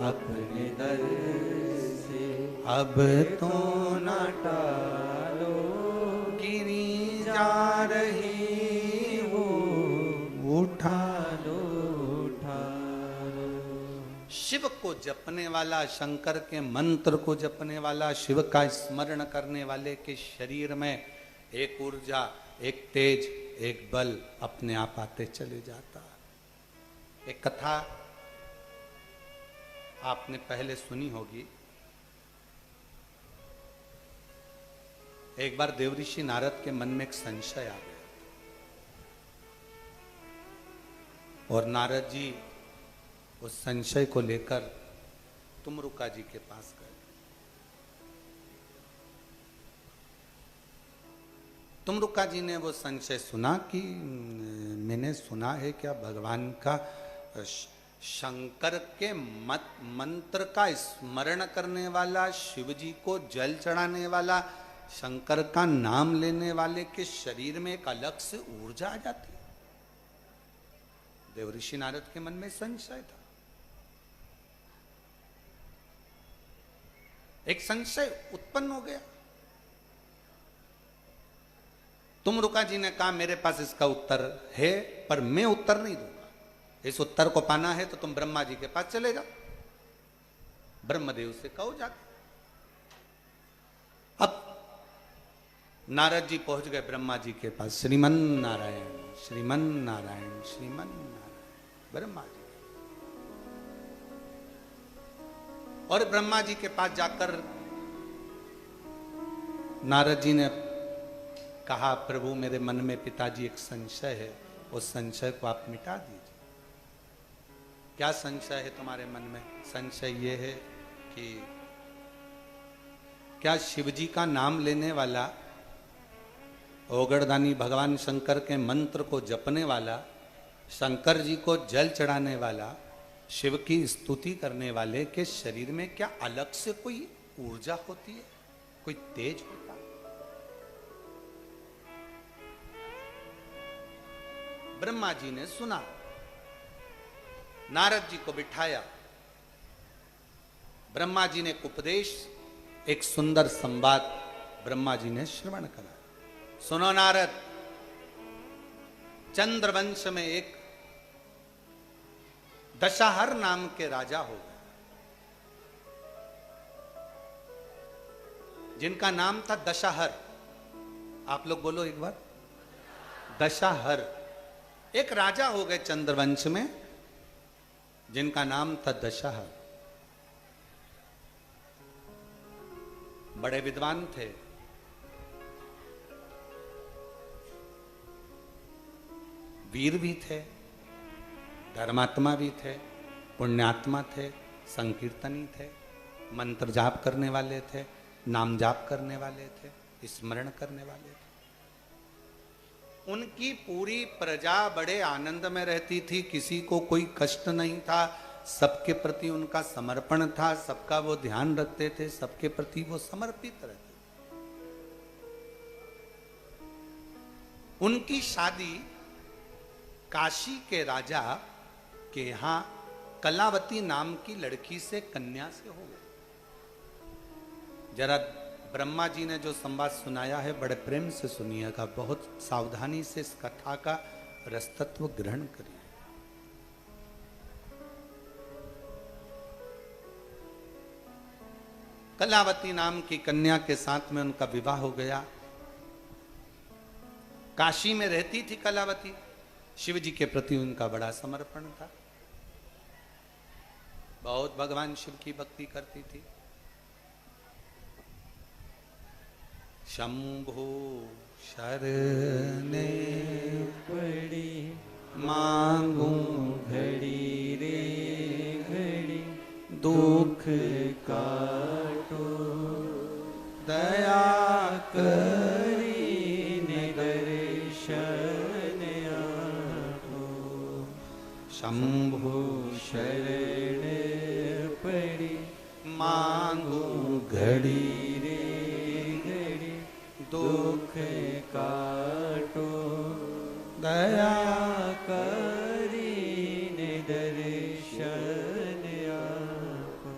अपने दर से अब तो न टालो गिरी जा रही हूँ उठा लो शिव को जपने वाला, शंकर के मंत्र को जपने वाला, शिव का स्मरण करने वाले के शरीर में एक ऊर्जा, एक तेज, एक बल अपने आप आते चले जाता। एक कथा आपने पहले सुनी होगी। एक बार देवऋषि नारद के मन में एक संशय आ गया और नारद जी उस संशय को लेकर तुमरुका जी के पास गए। तुमरुका जी ने वो संशय सुना कि मैंने सुना है क्या भगवान का शंकर के मंत्र का स्मरण करने वाला, शिव जी को जल चढ़ाने वाला, शंकर का नाम लेने वाले के शरीर में एक अलग से ऊर्जा आ जाती है। देवऋषि नारद के मन में संशय था। एक संशय उत्पन्न हो गया। तुमरुका जी ने कहा मेरे पास इसका उत्तर है, पर मैं उत्तर नहीं दूंगा। इस उत्तर को पाना है तो तुम ब्रह्मा जी के पास चले जाओ, ब्रह्मदेव से कहो जाके। अब नारद जी पहुंच गए ब्रह्मा जी के पास। श्रीमन नारायण श्रीमन नारायण श्रीमन नारायण ब्रह्मा जी। और ब्रह्मा जी के पास जाकर नारद जी ने कहा प्रभु मेरे मन में पिताजी एक संशय है, उस संशय को आप मिटा दीजिए। क्या संशय है तुम्हारे मन में? संशय ये है कि क्या शिव जी का नाम लेने वाला, ओगड़दानी भगवान शंकर के मंत्र को जपने वाला, शंकर जी को जल चढ़ाने वाला, शिव की स्तुति करने वाले के शरीर में क्या अलग से कोई ऊर्जा होती है, कोई तेज होता है? ब्रह्मा जी ने सुना, नारद जी को बिठाया, ब्रह्मा जी ने एक उपदेश, एक सुंदर संवाद ब्रह्मा जी ने श्रवण करा। सुनो नारद, चंद्रवंश में एक दशाहर नाम के राजा हो गए, जिनका नाम था दशाहर। आप लोग बोलो एक बार, दशाहर। एक राजा हो गए चंद्रवंश में जिनका नाम था दशाहर। बड़े विद्वान थे, वीर भी थे, धर्मात्मा भी थे, पुण्यात्मा थे, संकीर्तनी थे, मंत्र जाप करने वाले थे, नाम जाप करने वाले थे, स्मरण करने वाले थे। उनकी पूरी प्रजा बड़े आनंद में रहती थी, किसी को कोई कष्ट नहीं था, सबके प्रति उनका समर्पण था, सबका वो ध्यान रखते थे, सबके प्रति वो समर्पित रहते थे। उनकी शादी काशी के राजा के यहां कलावती नाम की लड़की से, कन्या से हो गए। जरा ब्रह्मा जी ने जो संवाद सुनाया है बड़े प्रेम से सुनिएगा, बहुत सावधानी से इस कथा का रसतत्व ग्रहण करिए। कलावती नाम की कन्या के साथ में उनका विवाह हो गया। काशी में रहती थी कलावती, शिव जी के प्रति उनका बड़ा समर्पण था, बहुत भगवान शिव की भक्ति करती थी। शंभु शरणे पड़ी मांगू घड़ी रे घड़ी दुख काटो दया कर करी ने दर्शन शंभु शरण पड़ी मांगू घड़ी रे घड़ी दुख काटो दया करीने दर्शन आपो।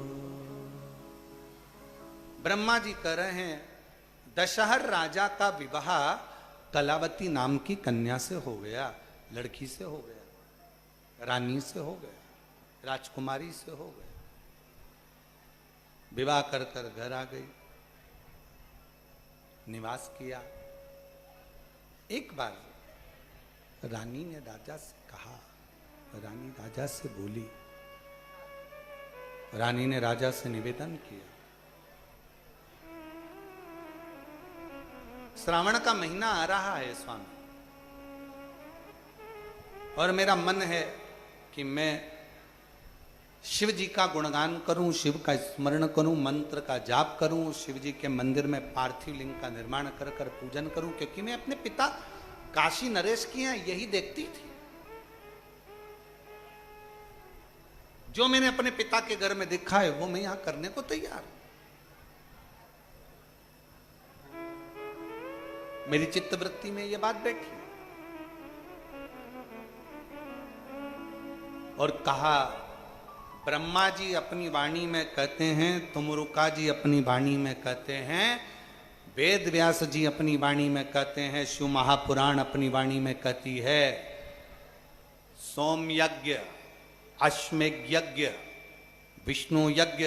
ब्रह्मा जी कह रहे हैं दशहर राजा का विवाह कलावती नाम की कन्या से हो गया, लड़की से हो गया, रानी से हो गया, राजकुमारी से हो गया। विवाह कर कर घर आ गई, निवास किया। एक बार रानी ने राजा से कहा, रानी राजा से बोली, रानी ने राजा से निवेदन किया, श्रावण का महीना आ रहा है स्वामी, और मेरा मन है कि मैं शिव जी का गुणगान करूं, शिव का स्मरण करूं, मंत्र का जाप करूं, शिव जी के मंदिर में पार्थिव लिंग का निर्माण कर कर पूजन करूं, क्योंकि मैं अपने पिता काशी नरेश की यहाँ यही देखती थी। जो मैंने अपने पिता के घर में देखा है वो मैं यहां करने को तैयार हूं। मेरी चित्तवृत्ति में यह बात बैठी और कहा, ब्रह्मा जी अपनी वाणी में कहते हैं, तुमरुका जी अपनी वाणी में कहते हैं, वेद व्यास जी अपनी वाणी में कहते हैं, शिव महापुराण अपनी वाणी में कहती है, सोम यज्ञ, अश्वमेघ यज्ञ, विष्णु यज्ञ,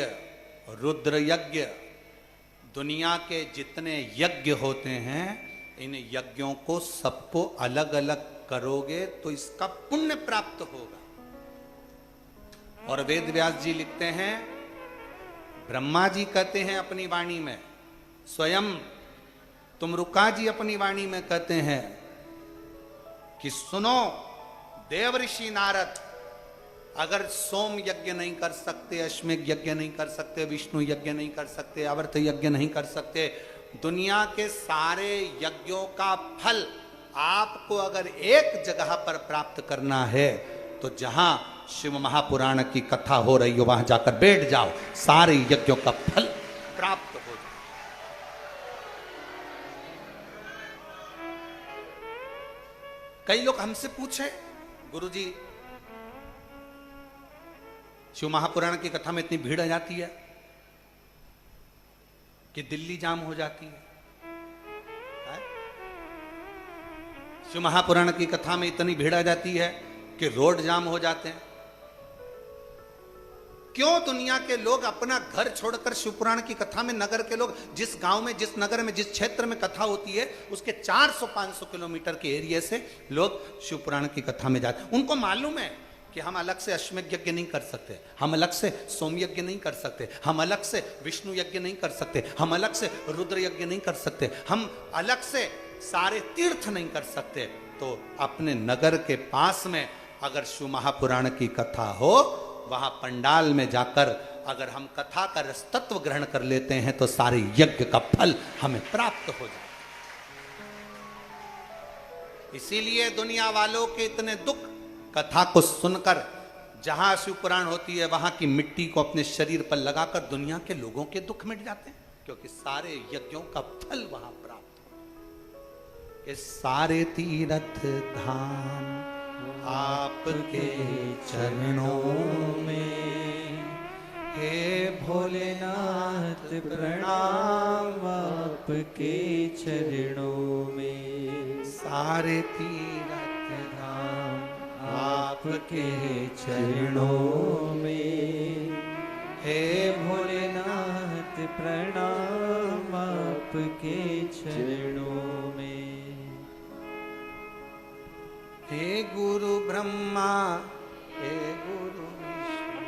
रुद्र यज्ञ, दुनिया के जितने यज्ञ होते हैं, इन यज्ञों को सबको अलग अलग करोगे तो इसका पुण्य प्राप्त होगा। और वेद व्यास जी लिखते हैं, ब्रह्मा जी कहते हैं अपनी वाणी में, स्वयं तुमरुका जी अपनी वाणी में कहते हैं कि सुनो देवऋषि नारद, अगर सोम यज्ञ नहीं कर सकते, अश्वमेघ यज्ञ नहीं कर सकते, विष्णु यज्ञ नहीं कर सकते, आवर्त यज्ञ नहीं कर सकते, दुनिया के सारे यज्ञों का फल आपको अगर एक जगह पर प्राप्त करना है तो जहां शिव महापुराण की कथा हो रही हो वहां जाकर बैठ जाओ, सारे यज्ञों का फल प्राप्त हो जाए। कई लोग हमसे पूछे, गुरुजी शिव महापुराण की कथा में इतनी भीड़ आ जाती है कि दिल्ली जाम हो जाती है? शिव महापुराण की कथा में इतनी भीड़ आ जाती है कि रोड जाम हो जाते हैं। क्यों दुनिया के लोग अपना घर छोड़कर शिवपुराण की कथा में, नगर के लोग जिस गांव में, जिस नगर में, जिस क्षेत्र में कथा होती है उसके 400-500 किलोमीटर के एरिया से लोग शिवपुराण की कथा में जाते हैं। उनको मालूम है कि हम अलग से अश्वमेघ यज्ञ नहीं कर सकते, हम अलग से सोम यज्ञ नहीं कर सकते, हम अलग से विष्णु यज्ञ नहीं कर सकते, हम अलग से रुद्र यज्ञ नहीं कर सकते, हम अलग से सारे तीर्थ नहीं कर सकते। तो अपने नगर के पास में अगर शिव महापुराण की कथा हो, वहां पंडाल में जाकर अगर हम कथा का रसतत्व ग्रहण कर लेते हैं तो सारे यज्ञ का फल हमें प्राप्त हो जाए। इसीलिए दुनिया वालों के इतने दुख कथा को सुनकर, जहां शिव पुराण होती है वहां की मिट्टी को अपने शरीर पर लगाकर दुनिया के लोगों के दुख मिट जाते हैं, क्योंकि सारे यज्ञों का फल वहां प्राप्त हो। ये सारे तीर्थ धाम आपके चरणों में, हे भोलेनाथ प्रणाम आपके चरणों में, सारे तीर्थ धाम आपके चरणों में, हे भोलेनाथ प्रणाम आपके चरणों में। हे गुरु ब्रह्मा, हे गुरु विष्णु,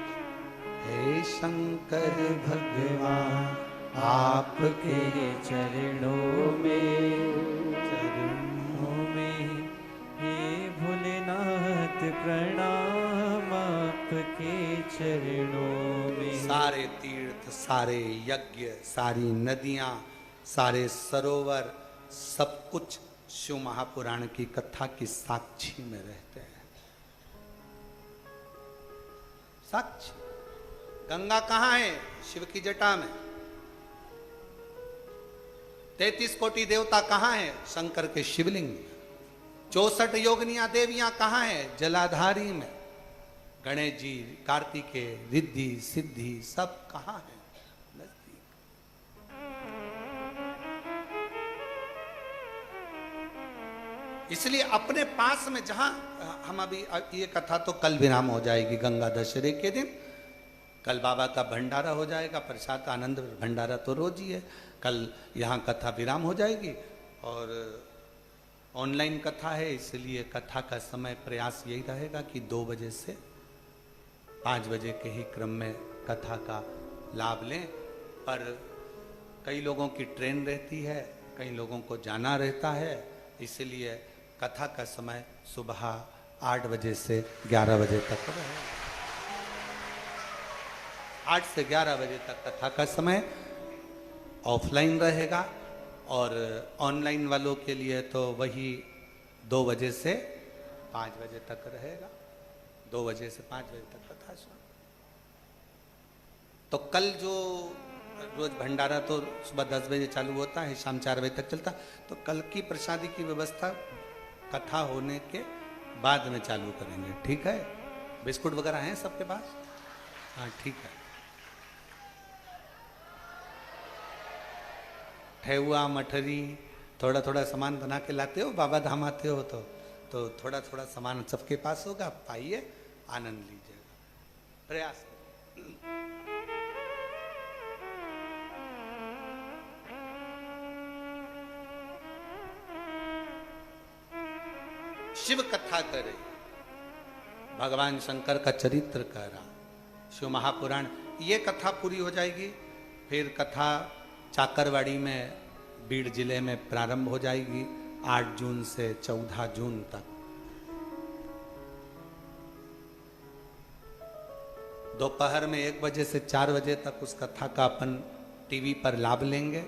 हे शंकर भगवान, आपके चरणों में, हे भोलेनाथ प्रणाम आपके चरणों में। सारे तीर्थ, सारे यज्ञ, सारी नदियां, सारे सरोवर, सब कुछ शिव महापुराण की कथा की साक्षी में रहते हैं। साक्षी। गंगा कहां है? शिव की जटा में। 33 कोटि देवता कहां है? शंकर के शिवलिंग में। 64 योगनियां देवियां कहां है? जलाधारी में। गणेश जी, कार्तिकेय, रिद्धि सिद्धि सब कहां है? नजदीक। इसलिए अपने पास में जहां हम अभी, ये कथा तो कल विराम हो जाएगी गंगा दशहरे के दिन। कल बाबा का भंडारा हो जाएगा, प्रसाद आनंद भंडारा तो रोज ही है। कल यहाँ कथा विराम हो जाएगी और ऑनलाइन कथा है, इसलिए कथा का समय प्रयास यही रहेगा कि 2 बजे से 5 बजे के ही क्रम में कथा का लाभ लें। पर कई लोगों की ट्रेन रहती है, कई लोगों को जाना रहता है, इसलिए कथा का समय सुबह 8 बजे से 11 बजे तक रहेगा। 8 से 11 बजे तक कथा का समय ऑफलाइन रहेगा और ऑनलाइन वालों के लिए तो वही 2 बजे से 5 बजे तक रहेगा। 2 बजे से 5 बजे तक कथा सुन। तो कल जो रोज भंडारा तो सुबह 10 बजे चालू होता है, शाम 4 बजे तक चलता, तो कल की प्रसादी की व्यवस्था कथा होने के बाद में चालू करेंगे। ठीक है? बिस्कुट वगैरह हैं सबके पास? हाँ ठीक है। ठेहुआ, मठरी, थोड़ा थोड़ा सामान बना के लाते हो, बाबा धाम आते हो तो थोड़ा थोड़ा सामान सबके पास होगा, पाइए, आनंद लीजिएगा। प्रयास शिव कथा करे, भगवान शंकर का चरित्र कह रहा, शिव महापुराण, ये कथा पूरी हो जाएगी। फिर कथा चाकरवाड़ी में बीड़ जिले में प्रारंभ हो जाएगी 8 जून से 14 जून तक। दोपहर में 1 बजे से 4 बजे तक उस कथा का अपन टीवी पर लाभ लेंगे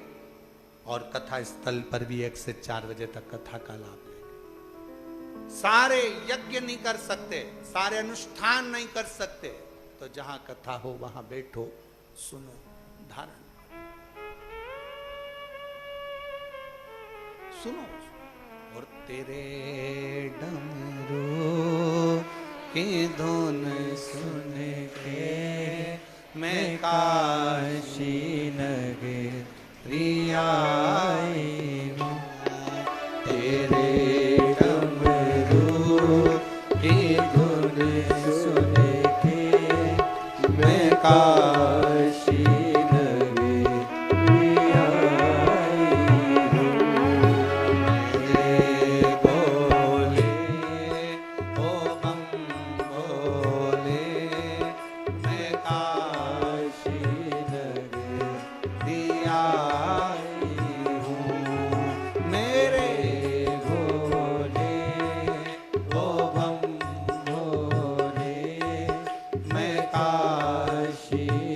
और कथा स्थल पर भी 1 से 4 बजे तक कथा का लाभ लेंगे। सारे यज्ञ नहीं कर सकते, सारे अनुष्ठान नहीं कर सकते, तो जहां कथा हो वहां बैठो, सुनो, धारण सुनो। और तेरे डमरू की धुन सुन के मैं काशी नगरी आई हूँ। तेरे डमरू की धुन सुन के मैं काशी काशी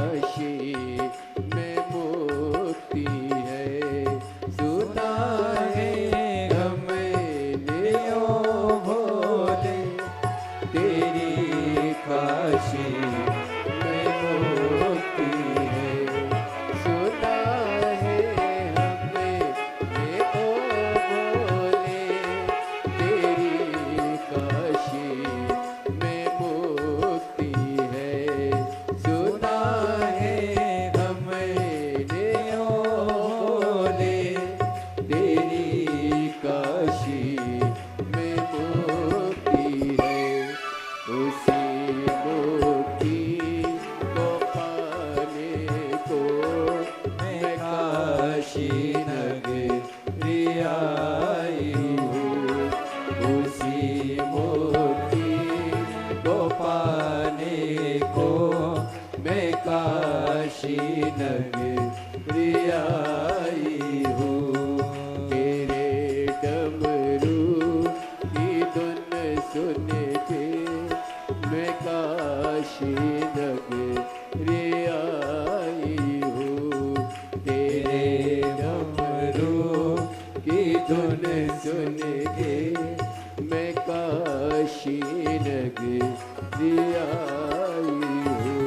काशी में मुक्ति है। सुना है हमने ओ भोले तेरी काशी में मुक्ति है। सुना है हमने ओ भोले तेरी काशी में मुक्ति है। सुना है हमने ओ भोले तेरी काशी में मुक्ति है। उसी मुक्ति को पाने को मैं काशी नगरी आई हूँ। उसी मुक्ति को पाने को मैं काशी नगरी आई हूँ। तेरे डमरू की धुन सुन के मैं काशी नगरी आई हूँ। तेरे डमरू की धुन सुन के मैं काशी नगरी आई हूँ।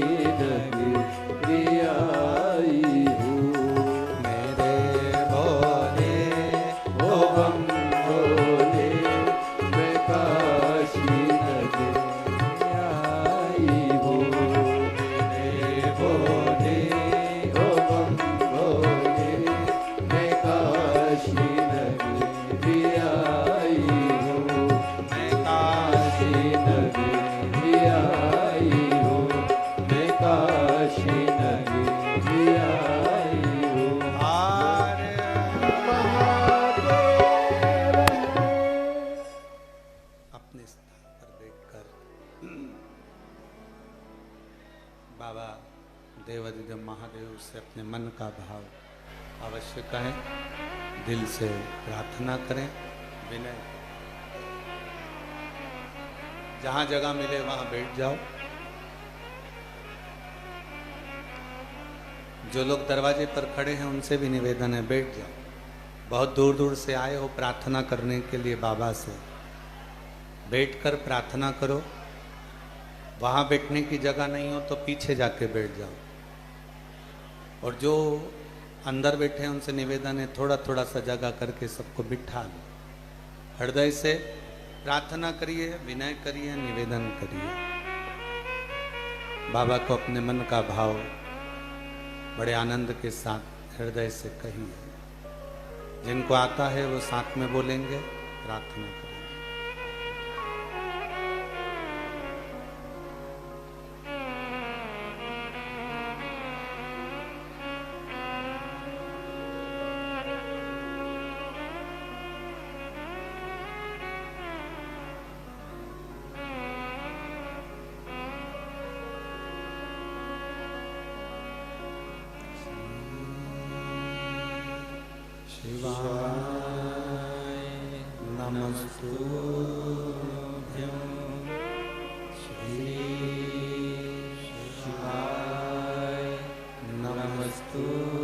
नगरी आई हूँ। मेरे भोले ओ बम भोले मैं काशी नगरी आई हूँ। मेरे भोले ओ बम भोले मैं काशी नगरी आई हूँ। मैं काशी नगरी आई हूँ। मैं काशी नगरी आई हूँ। आर्य महादेव है। अपने स्थान पर बैठकर बाबा देवादिदेव महादेव से अपने मन का भाव अवश्य कहें, दिल से प्रार्थना करें, विनय। जहां जगह मिले वहां बैठ जाओ। जो लोग दरवाजे पर खड़े हैं उनसे भी निवेदन है, बैठ जाओ। बहुत दूर दूर से आए हो प्रार्थना करने के लिए बाबा से, बैठकर प्रार्थना करो। वहां बैठने की जगह नहीं हो तो पीछे जाके बैठ जाओ। और जो अंदर बैठे हैं उनसे निवेदन है, थोड़ा थोड़ा सा जगह करके सबको बिठा लो। हृदय से प्रार्थना करिए, विनय करिए, निवेदन करिए। बाबा को अपने मन का भाव बड़े आनंद के साथ हृदय से कहिए। जिनको आता है वो साथ में बोलेंगे, प्रार्थना करेंगे। शिवाय नमस्तुभ्यं। श्री शिवाय नमस्तुभ्यं।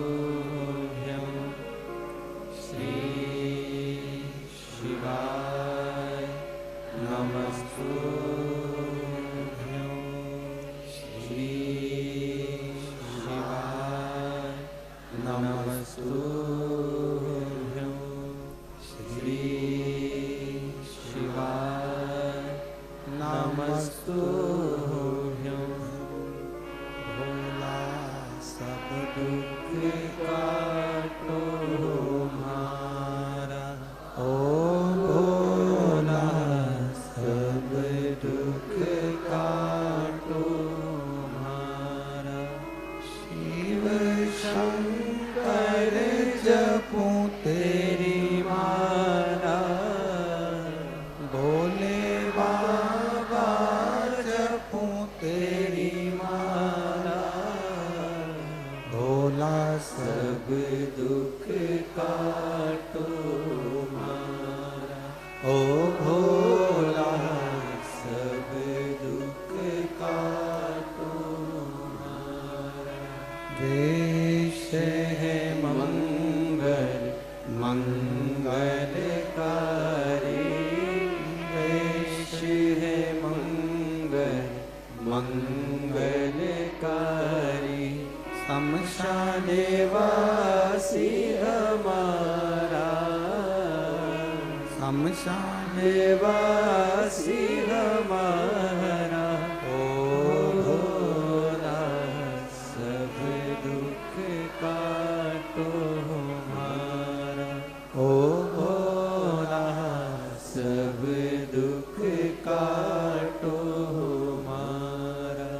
श्री शिवाय नमस्तुभ्यं। श्री शिवाय नमस्तुभ्यं। श्री शिवाय नमस्तुभ्यं। भोला सब दुख काटो हमारा, ओ भोला सब दुख काटो हमारा। शिव शंकर जपूं तेरी माला, भोले बाबा जपूं तेरी माला। भोला सब दुख काटो हमारा, ओ भोला सब दुख काटो हमारा। देश है मंगल मंगलकारी, देश है मंगल मंगलकारी। शमशान वासी हमारा, शमशान वासी हमारा। ओ भोला सब दुख काटो हमारा, ओ भोला सब दुख काटो हमारा।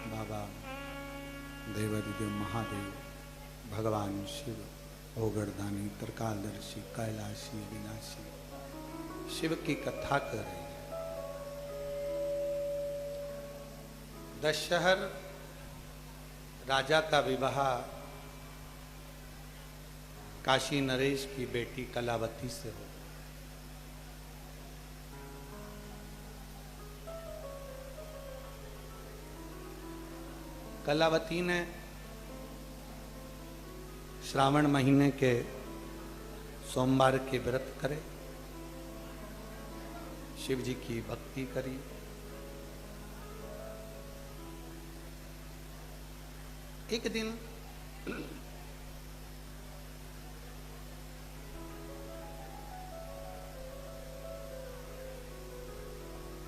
बाबा देवादिदेव महादेव, भगवान शिव, ओगरदानी, त्रिकालदर्शी, कैलाशी, विनाशी, शिव की कथा कर रहे हैं। दशहर राजा का विवाह काशी नरेश की बेटी कलावती से हो। कलावती ने श्रावण महीने के सोमवार के व्रत करे, शिव जी की भक्ति करी। एक दिन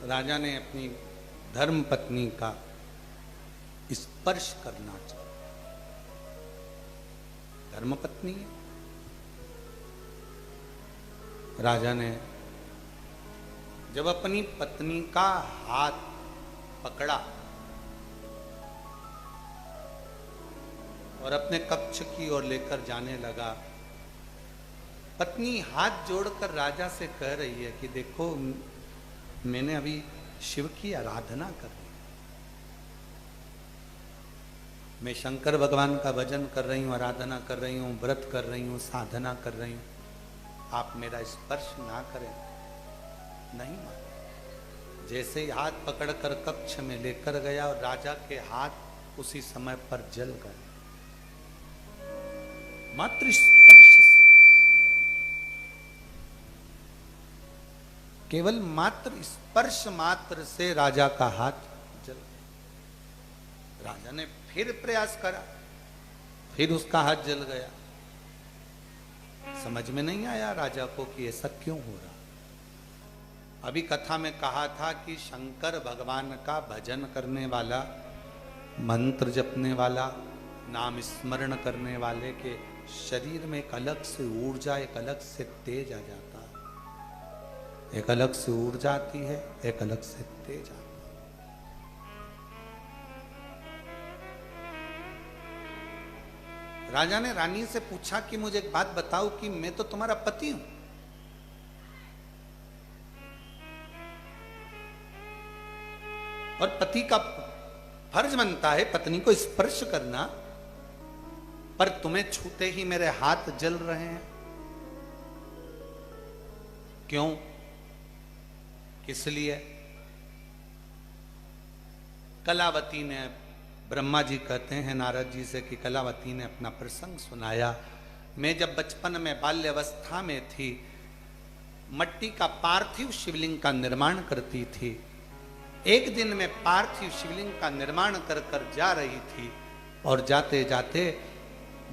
राजा ने अपनी धर्म पत्नी का स्पर्श करना चाहिए। धर्म पत्नी है। राजा ने जब अपनी पत्नी का हाथ पकड़ा और अपने कक्ष की ओर लेकर जाने लगा, पत्नी हाथ जोड़कर राजा से कह रही है कि देखो, मैंने अभी शिव की आराधना कर ली, मैं शंकर भगवान का भजन कर रही हूँ, आराधना कर रही हूँ, व्रत कर रही हूँ, साधना कर रही हूँ, आप मेरा स्पर्श ना करें। नहीं माने। जैसे ही हाथ पकड़कर कक्ष में लेकर गया और राजा के हाथ उसी समय पर जल गए, मात्र स्पर्श से, केवल मात्र स्पर्श मात्र से राजा का हाथ जल गया। राजा ने फिर प्रयास करा, फिर उसका हाथ जल गया। समझ में नहीं आया राजा को कि ऐसा क्यों हो रहा। अभी कथा में कहा था कि शंकर भगवान का भजन करने वाला, मंत्र जपने वाला, नाम स्मरण करने वाले के शरीर में एक अलग से ऊर्जा, एक अलग से तेज आ जाता है। एक अलग से ऊर्जा आती है, एक अलग से तेज आता है। राजा ने रानी से पूछा कि मुझे एक बात बताओ कि मैं तो तुम्हारा पति हूं, और पति का फर्ज बनता है पत्नी को स्पर्श करना, पर तुम्हें छूते ही मेरे हाथ जल रहे हैं, क्यों, किस लिए? कलावती ने, ब्रह्मा जी कहते हैं नारद जी से कि कलावती ने अपना प्रसंग सुनाया। मैं जब बचपन में बाल्यावस्था में थी, मट्टी का पार्थिव शिवलिंग का निर्माण करती थी। एक दिन मैं पार्थिव शिवलिंग का निर्माण कर कर जा रही थी, और जाते जाते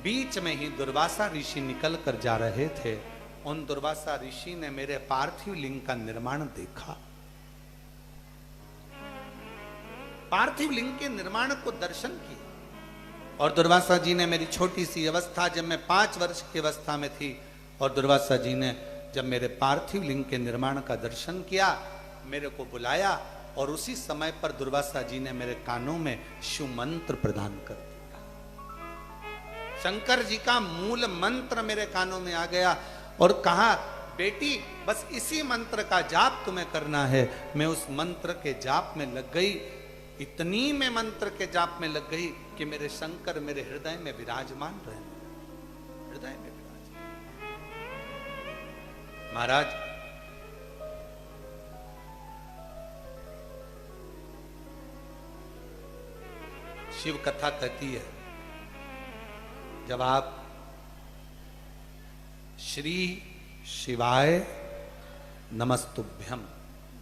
बीच में ही दुर्वासा ऋषि निकल कर जा रहे थे। उन दुर्वासा ऋषि ने मेरे पार्थिव लिंग का निर्माण देखा। पार्थिव लिंग के निर्माण को दर्शन किया, और दुर्वासा जी ने मेरी छोटी सी अवस्था, जब मैं 5 वर्ष की अवस्था में थी, और दुर्वासा जी ने जब मेरे पार्थिव लिंग के निर्माण का दर्शन किया, मेरे को बुलाया, और उसी समय पर दुर्वासा जी ने मेरे कानों में शिव मंत्र प्रदान कर दिया। शंकर जी का मूल मंत्र मेरे कानों में आ गया और कहा, बेटी बस इसी मंत्र का जाप तुम्हें करना है। मैं उस मंत्र के जाप में लग गई। इतनी मैं मंत्र के जाप में लग गई कि मेरे शंकर मेरे हृदय में विराजमान रहे, हृदय में विराजमान। महाराज, शिव कथा कहती है, जब आप श्री शिवाय नमस्तुभ्यम,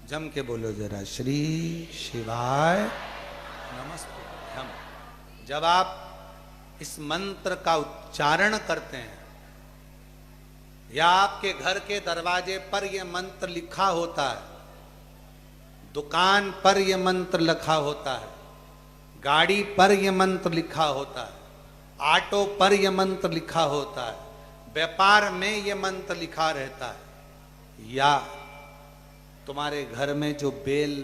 जम के बोलो जरा, श्री शिवाय नमस्तुभ्यम, जब आप इस मंत्र का उच्चारण करते हैं, या आपके घर के दरवाजे पर यह मंत्र लिखा होता है, दुकान पर यह मंत्र लिखा होता है, गाड़ी पर यह मंत्र लिखा होता है, ऑटो पर यह मंत्र लिखा होता है, व्यापार में यह मंत्र लिखा रहता है, या तुम्हारे घर में जो बेल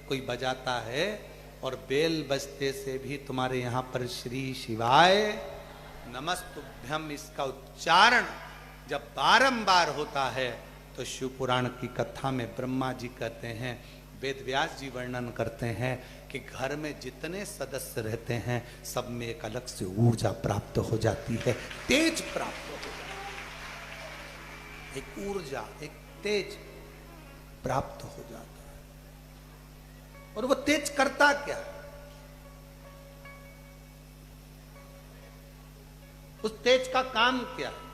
कोई बजाता है, और बेल बजते से भी तुम्हारे यहाँ पर श्री शिवाय नमस्तुभ्यम इसका उच्चारण जब बारंबार होता है, तो शिव पुराण की कथा में ब्रह्मा जी कहते हैं, वेद व्यास जी वर्णन करते हैं कि घर में जितने सदस्य रहते हैं, सब में एक अलग से ऊर्जा प्राप्त हो जाती है, तेज प्राप्त हो जाती है, एक ऊर्जा, एक तेज प्राप्त हो जाता है। और वो तेज करता क्या? उस तेज का काम क्या है?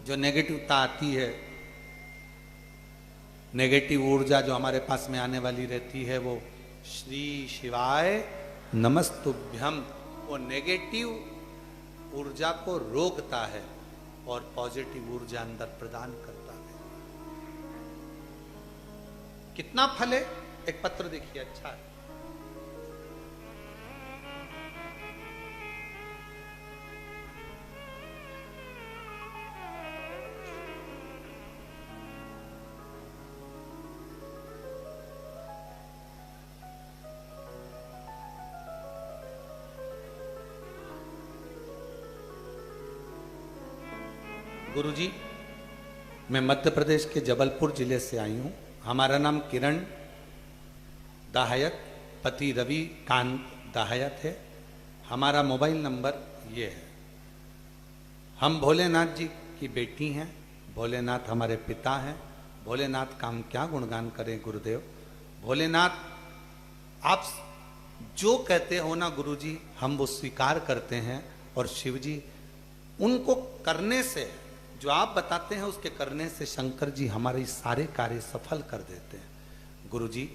जो नेगेटिवता आती है, नेगेटिव ऊर्जा जो हमारे पास में आने वाली रहती है, वो श्री शिवाय नमस्तुभ्यम, वो नेगेटिव ऊर्जा को रोकता है और पॉजिटिव ऊर्जा अंदर प्रदान करता है। कितना फल है? एक पत्र देखिए, अच्छा है। गुरुजी, मैं मध्य प्रदेश के जबलपुर जिले से आई हूँ। हमारा नाम किरण दाहयत, पति रवि कांत दाहयत है। हमारा मोबाइल नंबर ये है। हम भोलेनाथ जी की बेटी हैं। भोलेनाथ हमारे पिता हैं। भोलेनाथ का हम क्या गुणगान करें गुरुदेव। भोलेनाथ आप जो कहते हो ना गुरुजी, हम वो स्वीकार करते हैं। और शिव जी, उनको करने से, जो आप बताते हैं उसके करने से शंकर जी हमारे सारे कार्य सफल कर देते हैं। गुरुजी,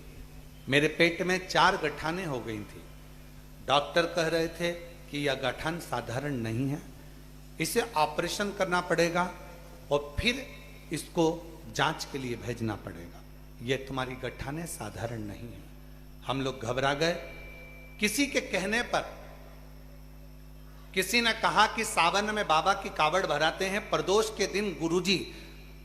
मेरे पेट में 4 गठाने हो गई थी। डॉक्टर कह रहे थे कि यह गठान साधारण नहीं है, इसे ऑपरेशन करना पड़ेगा और फिर इसको जांच के लिए भेजना पड़ेगा। ये तुम्हारी गठाने साधारण नहीं है। हम लोग घबरा गए। किसी के कहने पर किसी ने कहा कि सावन में बाबा की कावड़ भराते हैं। प्रदोष के दिन गुरुजी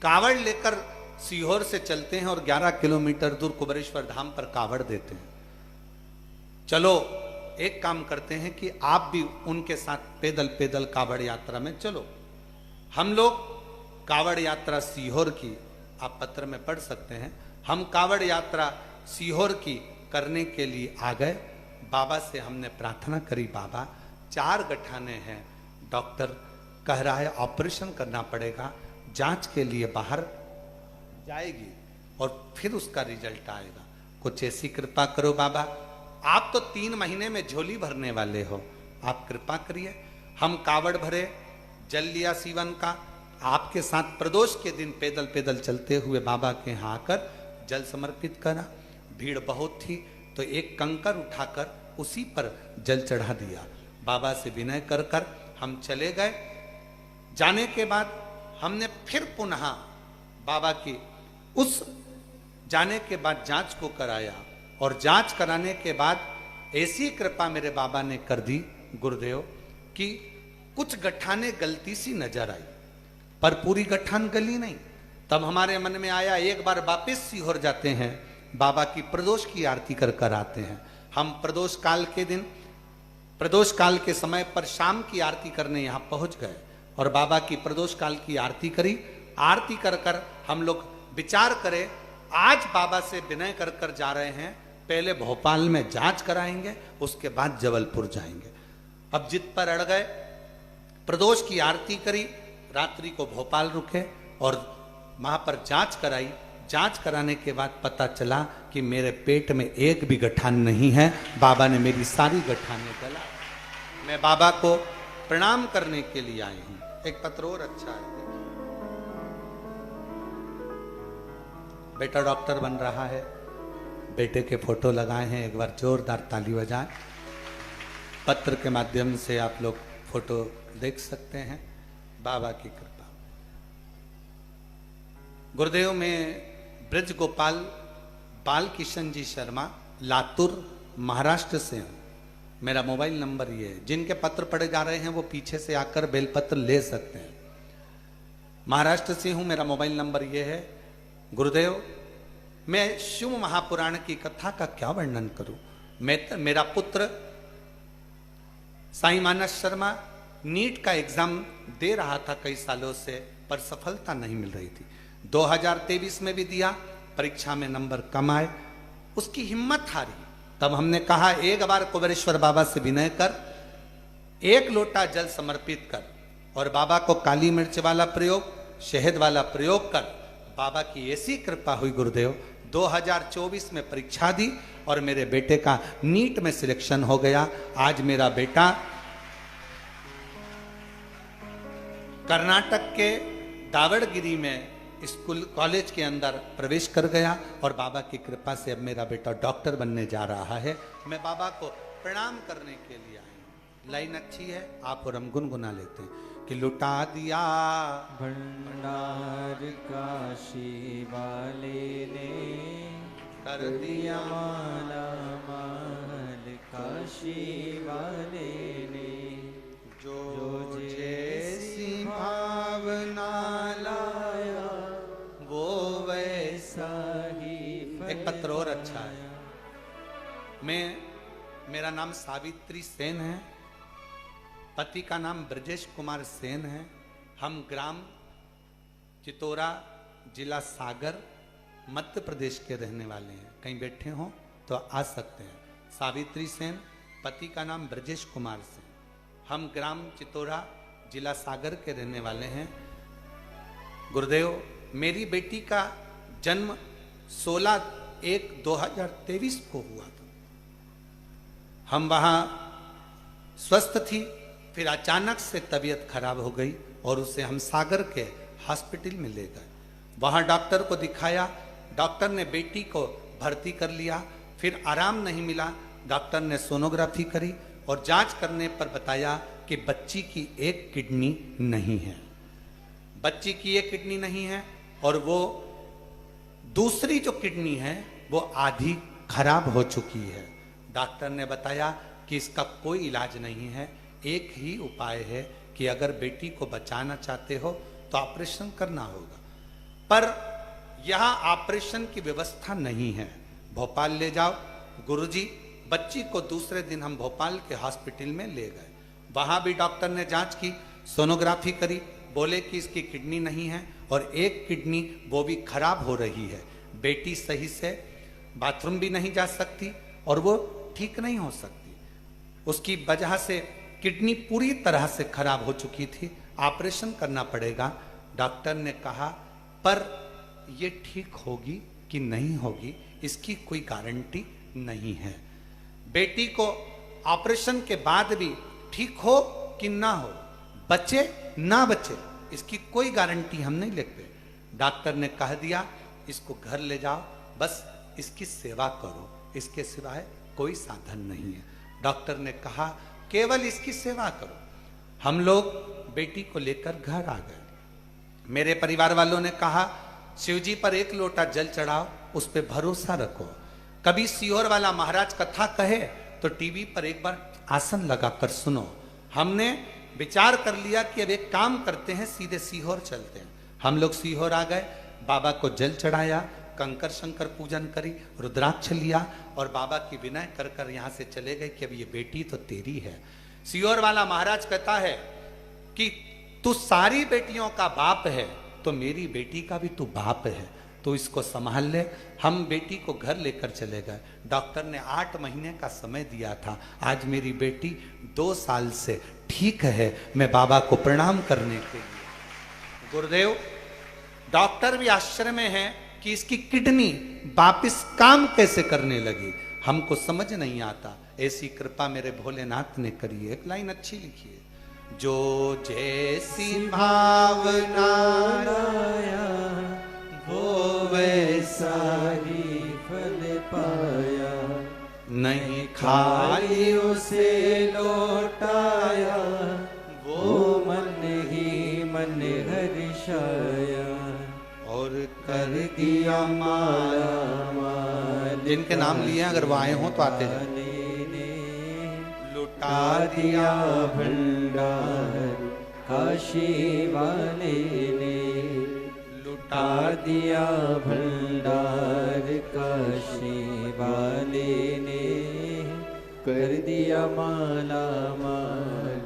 कावड़ लेकर सीहोर से चलते हैं और 11 किलोमीटर दूर कुबेरेश्वर धाम पर कावड़ देते हैं। चलो एक काम करते हैं कि आप भी उनके साथ पैदल पैदल कावड़ यात्रा में चलो। हम लोग कावड़ यात्रा सीहोर की, आप पत्र में पढ़ सकते हैं, हम कावड़ यात्रा सीहोर की करने के लिए आ गए। बाबा से हमने प्रार्थना करी, बाबा 4 गठाने हैं, डॉक्टर कह रहा है ऑपरेशन करना पड़ेगा, जांच के लिए बाहर जाएगी और फिर उसका रिजल्ट आएगा। कुछ ऐसी कृपा करो बाबा। आप तो 3 महीने में झोली भरने वाले हो, आप कृपा करिए। हम कावड़ भरे, जल लिया सीवन का, आपके साथ प्रदोष के दिन पैदल पैदल चलते हुए बाबा के यहाँ आकर जल समर्पित करा। भीड़ बहुत थी तो एक कंकर उठाकर उसी पर जल चढ़ा दिया। बाबा से विनय कर कर हम चले गए। जाने के बाद हमने फिर पुनः बाबा की उस जाने के बाद जांच को कराया और जांच कराने के बाद ऐसी कृपा मेरे बाबा ने कर दी गुरुदेव कि कुछ गठाने गलती सी नजर आई, पर पूरी गठान गली नहीं। तब हमारे मन में आया एक बार वापिस सीहोर जाते हैं, बाबा की प्रदोष की आरती कर कर आते हैं। हम प्रदोष काल के दिन, प्रदोष काल के समय पर शाम की आरती करने यहाँ पहुंच गए और बाबा की प्रदोष काल की आरती करी। आरती कर कर हम लोग विचार करें, आज बाबा से विनय कर कर जा रहे हैं, पहले भोपाल में जांच कराएंगे, उसके बाद जबलपुर जाएंगे। अब जिद पर अड़ गए, प्रदोष की आरती करी, रात्रि को भोपाल रुके और वहां पर जांच कराई। जांच कराने के बाद पता चला कि मेरे पेट में एक भी गठान नहीं है। बाबा ने मेरी सारी गठाने गला। मैं बाबा को प्रणाम करने के लिए आई हूं। एक पत्र और अच्छा है, बेटा डॉक्टर बन रहा है, बेटे के फोटो लगाए हैं, एक बार जोरदार ताली बजाएं। पत्र के माध्यम से आप लोग फोटो देख सकते हैं। बाबा की कृपा। गुरुदेव में ब्रज गोपाल बाल किशन जी शर्मा, लातूर महाराष्ट्र से हूँ। मेरा मोबाइल नंबर ये है। जिनके पत्र पढ़े जा रहे हैं वो पीछे से आकर बेलपत्र ले सकते हैं। महाराष्ट्र से हूँ, मेरा मोबाइल नंबर ये है। गुरुदेव, मैं शिव महापुराण की कथा का क्या वर्णन करूं। मेरा पुत्र साईं मानस शर्मा नीट का एग्जाम दे रहा था कई सालों से, पर सफलता नहीं मिल रही थी। 2023 में भी दिया, परीक्षा में नंबर कम आए, उसकी हिम्मत हारी। तब हमने कहा एक बार कुबेरेश्वर बाबा से विनय कर, 1 लोटा जल समर्पित कर और बाबा को काली मिर्च वाला प्रयोग, शहद वाला प्रयोग कर। बाबा की ऐसी कृपा हुई गुरुदेव, 2024 में परीक्षा दी और मेरे बेटे का नीट में सिलेक्शन हो गया। आज मेरा बेटा कर्नाटक के दावड़गिरी में स्कूल कॉलेज के अंदर प्रवेश कर गया और बाबा की कृपा से अब मेरा बेटा डॉक्टर बनने जा रहा है। मैं बाबा को प्रणाम करने के लिए आया हूं। लाइन अच्छी है, आप और हम गुनगुना लेते हैं कि लुटा दिया भंडार काशी वाले ने, कर दिया माला माल काशी वाले ने, जो जैसी भावना लाया वो वैसा ही। एक पत्र और अच्छा है। मेरा नाम सावित्री सेन है, पति का नाम ब्रजेश कुमार सेन है। हम ग्राम चितौरा, जिला सागर, मध्य प्रदेश के रहने वाले हैं। कहीं बैठे हो तो आ सकते हैं। सावित्री सेन, पति का नाम ब्रजेश कुमार सेन। हम ग्राम चितौरा, जिला सागर के रहने वाले हैं। गुरुदेव, मेरी बेटी का जन्म 16/1/2023 को हुआ था। हम वहाँ स्वस्थ थी, फिर अचानक से तबीयत खराब हो गई और उसे हम सागर के हॉस्पिटल में ले गए। वहाँ डॉक्टर को दिखाया, डॉक्टर ने बेटी को भर्ती कर लिया। फिर आराम नहीं मिला, डॉक्टर ने सोनोग्राफी करी और जांच करने पर बताया कि बच्ची की एक किडनी नहीं है। बच्ची की एक किडनी नहीं है और वो दूसरी जो किडनी है वो आधी खराब हो चुकी है। डॉक्टर ने बताया कि इसका कोई इलाज नहीं है, एक ही उपाय है कि अगर बेटी को बचाना चाहते हो तो ऑपरेशन करना होगा। पर यहाँ ऑपरेशन की व्यवस्था नहीं है, भोपाल ले जाओ। गुरुजी, बच्ची को दूसरे दिन हम भोपाल के हॉस्पिटल में ले गए। वहाँ भी डॉक्टर ने जांच की, सोनोग्राफी करी, बोले कि इसकी किडनी नहीं है और एक किडनी वो भी खराब हो रही है। बेटी सही से बाथरूम भी नहीं जा सकती और वो ठीक नहीं हो सकती। उसकी वजह से किडनी पूरी तरह से खराब हो चुकी थी, ऑपरेशन करना पड़ेगा। डॉक्टर ने कहा पर ये ठीक होगी कि नहीं होगी इसकी कोई गारंटी नहीं है। बेटी को ऑपरेशन के बाद भी ठीक हो कि ना हो, बचे ना बचे, इसकी कोई गारंटी हम नहीं लेते। डॉक्टर ने कह दिया इसको घर ले जाओ, बस इसकी सेवा करो, इसके सिवाय कोई साधन नहीं है। डॉक्टर ने कहा केवल इसकी सेवा करो। हम लोग बेटी को लेकर घर आ गए। मेरे परिवार वालों ने कहा शिवजी पर एक लोटा जल चढ़ाओ, उस पर भरोसा रखो। कभी सीहोर वाला महाराज कथा कहे तो टीवी पर एक बार आसन लगाकर सुनो। हमने विचार कर लिया कि अब एक काम करते हैं, सीधे सीहोर चलते हैं। हम लोग सीहोर आ गए, बाबा को जल चढ़ाया, कंकर शंकर पूजन करी, रुद्राक्ष लिया और बाबा की विनय कर कर यहाँ से चले गए कि अब ये बेटी तो तेरी है। सीहोर वाला महाराज कहता है कि तू सारी बेटियों का बाप है तो मेरी बेटी का भी तू बाप है, तो इसको संभाल ले। हम बेटी को घर लेकर चले गए। डॉक्टर ने 8 महीने का समय दिया था। आज मेरी बेटी 2 साल से ठीक है। मैं बाबा को प्रणाम करने के लिए। गुरुदेव, डॉक्टर भी आश्चर्य में है कि इसकी किडनी वापिस काम कैसे करने लगी, हमको समझ नहीं आता। ऐसी कृपा मेरे भोलेनाथ ने करी है। एक लाइन अच्छी लिखी है, जो जैसी भावना लाया वो वैसा ही फल पाया, नहीं खाली उसे लौटाया वो मन ही मन हर्षाया और कर दिया माला माल। जिनके नाम लिए अगर वो आए हों तो आते जाए। लुटा दिया भंडार काशी वाले ने, लुटा दिया भंडार काशी वाले ने, कर दिया माला माल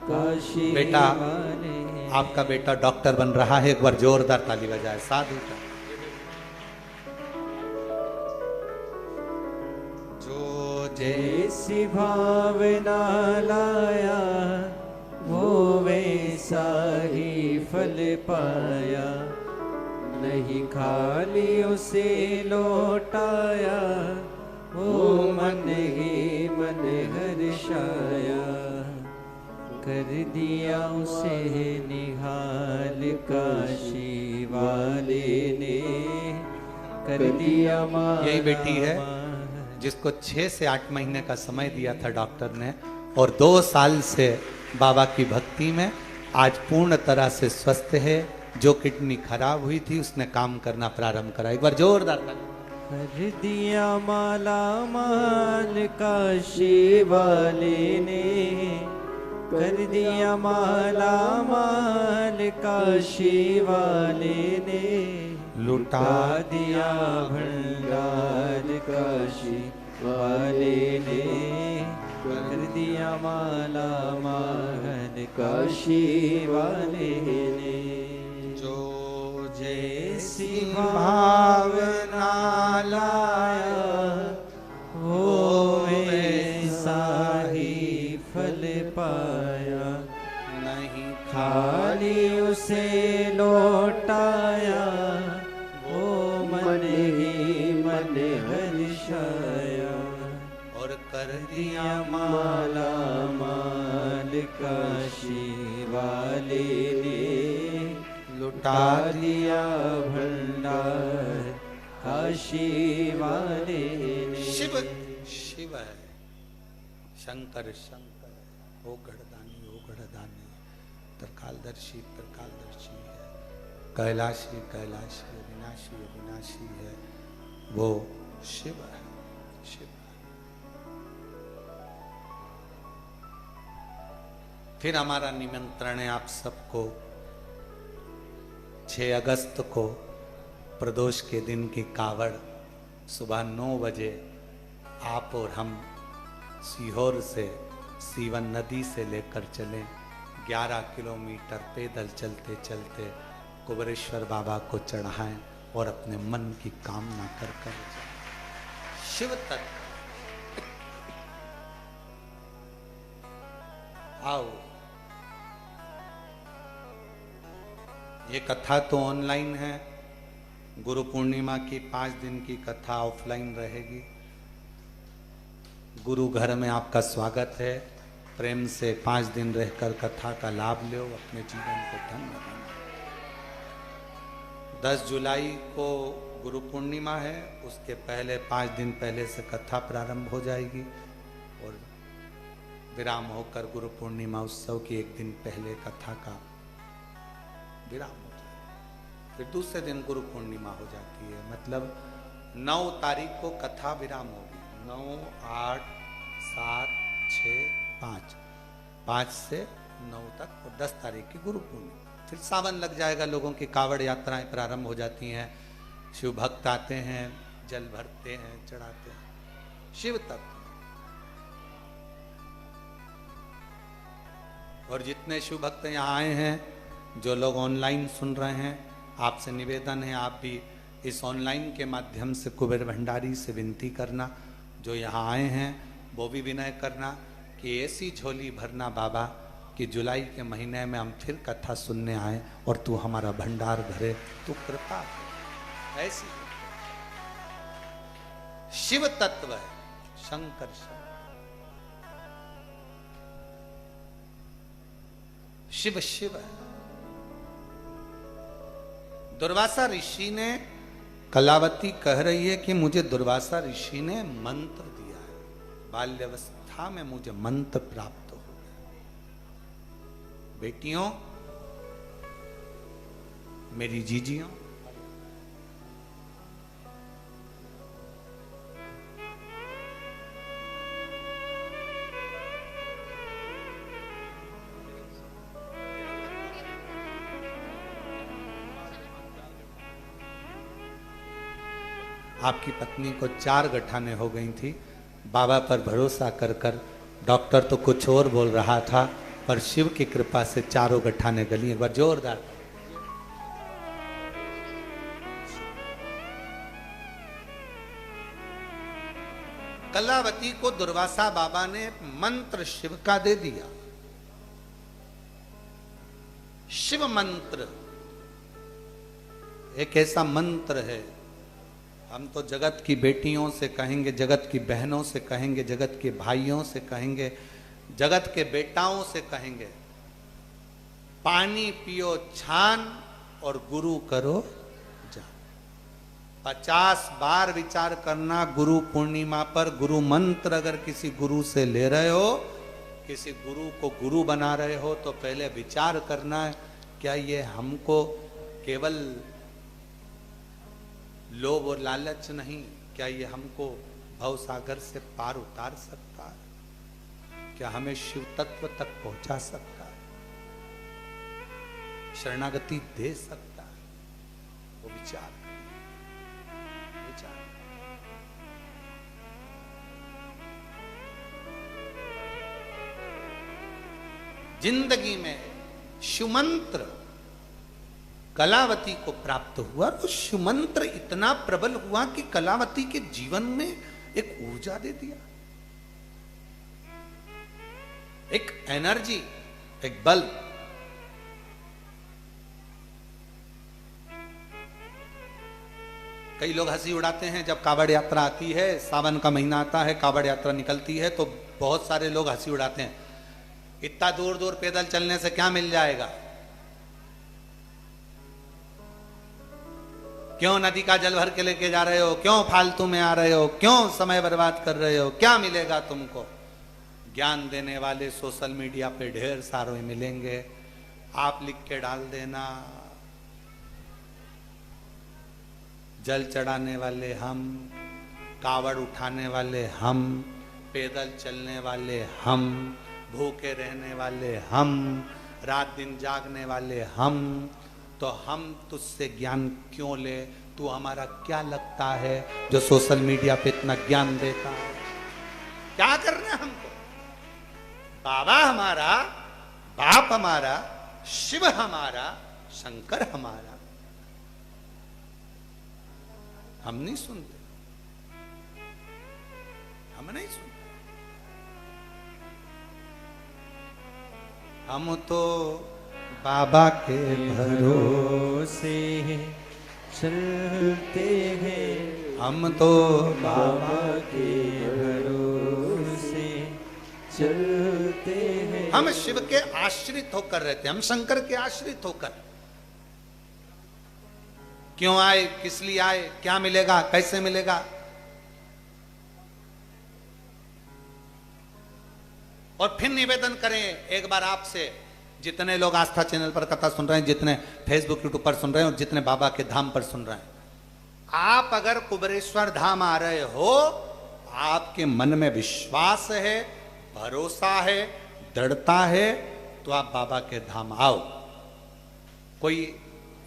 काशी बेटा, वाले। आपका बेटा डॉक्टर बन रहा है, एक बार जोरदार ताली बजाए। साधु का जो जैसी भावना लाया वो वैसा ही फल पाया, नहीं कि खाली उसे लौटाया, ओ मन ही मन हर्षाया। कर दिया उसे निहाल काशी वाले ने, कर दिया माला। यही बेटी है जिसको 6 से 8 महीने का समय दिया था डॉक्टर ने, और 2 साल से बाबा की भक्ति में आज पूर्ण तरह से स्वस्थ है। जो किडनी खराब हुई थी उसने काम करना प्रारंभ करा। एक बार जोरदार ताली। कर दिया माला माल काशी वाले ने, कर दिया माला माल काशी वाले ने, लुटा दिया भंडार काशी वाले ने, कर दिया माला माल काशी वाले ने। जो जैसी भावना लाया, वो वैसा ही फल पाया। नहीं खाली उसे लौटाया, वो मन ही मन हर्षाया। और कर दिया माला माल काशी वाले ने, लुटा दिया भंडार काशी वाले ने। शिव शिव है, शंकर शंकर, ओ गढ़दानी त्रिकालदर्शी त्रिकालदर्शी है, कैलाशी कैलाशी, अविनाशी अविनाशी है, वो शिव है शिव है। फिर हमारा निमंत्रण है आप सबको 6 अगस्त को प्रदोष के दिन की कावड़ सुबह 9 बजे आप और हम सीहोर से सीवन नदी से लेकर चलें। 11 किलोमीटर पैदल चलते चलते कुबेरेश्वर बाबा को चढ़ाएं और अपने मन की कामना कर कर शिव तक आओ। ये कथा तो ऑनलाइन है, गुरु पूर्णिमा की 5 दिन की कथा ऑफलाइन रहेगी। गुरु घर में आपका स्वागत है। प्रेम से 5 दिन रहकर कथा का लाभ लो, अपने जीवन को धन्य बनाओ। 10 जुलाई को गुरु पूर्णिमा है, उसके पहले 5 दिन पहले से कथा प्रारंभ हो जाएगी और विराम होकर गुरु पूर्णिमा उत्सव की 1 दिन पहले कथा का विराम हो जाए। फिर दूसरे दिन गुरु पूर्णिमा हो जाती है, मतलब 9 तारीख को कथा विराम होगी। 9, 8, 7, 6, 5 से 9 तक और 10 तारीख की गुरु पूर्णिमा। फिर सावन लग जाएगा, लोगों की कावड़ यात्राएं प्रारंभ हो जाती हैं। शिव भक्त आते हैं, जल भरते हैं, चढ़ाते हैं। शिव तत्व। और जितने शिव भक्त यहाँ आए हैं, जो लोग ऑनलाइन सुन रहे हैं, आपसे निवेदन है आप भी इस ऑनलाइन के माध्यम से कुबेर भंडारी से विनती करना, जो यहाँ आए हैं वो भी विनय करना कि ऐसी झोली भरना बाबा कि जुलाई के महीने में हम फिर कथा सुनने आए और तू हमारा भंडार भरे, तू कृपा कर। ऐसी शिव तत्व है, शंकर शिव शिव है। दुर्वासा ऋषि ने, कलावती कह रही है कि मुझे दुर्वासा ऋषि ने मंत्र दिया है, बाल्यावस्था में मुझे मंत्र प्राप्त हो गया। बेटियों, मेरी जीजियों, आपकी पत्नी को 4 गठाने हो गई थी। बाबा पर भरोसा कर कर डॉक्टर तो कुछ और बोल रहा था, पर शिव की कृपा से 4 गठाने गली। एक बार जोरदार। कलावती को दुर्वासा बाबा ने मंत्र शिव का दे दिया। शिव मंत्र एक ऐसा मंत्र है, हम तो जगत की बेटियों से कहेंगे, जगत की बहनों से कहेंगे, जगत के भाइयों से कहेंगे, जगत के बेटाओं से कहेंगे, पानी पियो छान और गुरु करो जान। 50 बार विचार करना गुरु पूर्णिमा पर। गुरु मंत्र अगर किसी गुरु से ले रहे हो, किसी गुरु को गुरु बना रहे हो, तो पहले विचार करना है, क्या ये हमको केवल लोभ और लालच नहीं, क्या ये हमको भव सागर से पार उतार सकता है? क्या हमें शिव तत्व तक पहुंचा सकता है? शरणागति दे सकता है? वो विचार करें, विचार। जिंदगी में शिव मंत्र कलावती को प्राप्त हुआ, तो शिव मंत्र इतना प्रबल हुआ कि कलावती के जीवन में एक ऊर्जा दे दिया, एक एनर्जी, एक बल। कई लोग हंसी उड़ाते हैं जब कावड़ यात्रा आती है, सावन का महीना आता है, कावड़ यात्रा निकलती है, तो बहुत सारे लोग हंसी उड़ाते हैं, इतना दूर दूर पैदल चलने से क्या मिल जाएगा? क्यों नदी का जल भर के लेके जा रहे हो? क्यों फालतू में आ रहे हो? क्यों समय बर्बाद कर रहे हो? क्या मिलेगा तुमको? ज्ञान देने वाले सोशल मीडिया पे ढेर सारे मिलेंगे, आप लिख के डाल देना, जल चढ़ाने वाले हम, कावड़ उठाने वाले हम, पैदल चलने वाले हम, भूखे रहने वाले हम, रात दिन जागने वाले हम, तो हम तुझसे ज्ञान क्यों ले? तू हमारा क्या लगता है जो सोशल मीडिया पे इतना ज्ञान देता है? क्या करना है हमको? बाबा हमारा, बाप हमारा, शिव हमारा, शंकर हमारा, हम नहीं सुनते, हम नहीं सुनते। हम तो बाबा के भरोसे चलते हैं, हम तो बाबा के भरोसे चलते हैं। हम शिव के आश्रित होकर रहते, हम शंकर के आश्रित होकर। क्यों आए, किस लिए आए, क्या मिलेगा, कैसे मिलेगा? और फिर निवेदन करें एक बार आपसे, जितने लोग आस्था चैनल पर कथा सुन रहे हैं, जितने फेसबुक यूट्यूब पर सुन रहे हैं और जितने बाबा के धाम पर सुन रहे हैं, आप अगर कुबेरेश्वर धाम आ रहे हो, आपके मन में विश्वास है, भरोसा है, दृढ़ता है, तो आप बाबा के धाम आओ। कोई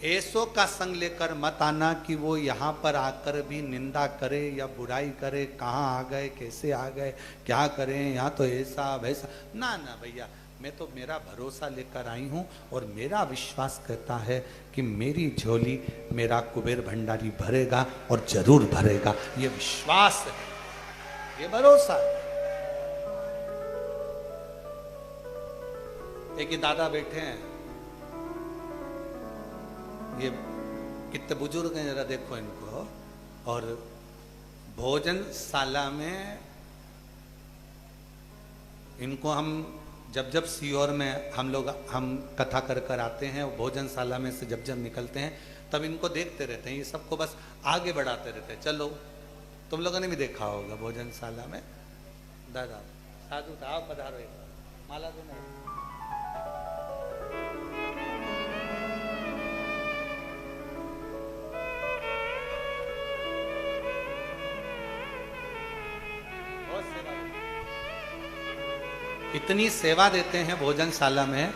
ऐसो का संग लेकर मत आना कि वो यहाँ पर आकर भी निंदा करे या बुराई करे, कहाँ आ गए, कैसे आ गए, क्या करें, यहाँ तो ऐसा वैसा। ना ना भैया, मैं तो मेरा भरोसा लेकर आई हूँ और मेरा विश्वास कहता है कि मेरी झोली मेरा कुबेर भंडारी भरेगा और जरूर भरेगा। ये विश्वास है, ये भरोसा है। एक ही दादा बैठे हैं, ये कितने बुजुर्ग हैं जरा देखो इनको। और भोजनशाला में इनको हम जब सीहोर में हम कथा कर आते हैं, भोजनशाला में से जब निकलते हैं तब इनको देखते रहते हैं, ये सबको बस आगे बढ़ाते रहते हैं। चलो, तुम लोगों ने भी देखा होगा भोजनशाला में। दादा साधु था, आप पधारो, एक बार माला दो नहीं। इतनी सेवा देते हैं भोजनशाला में,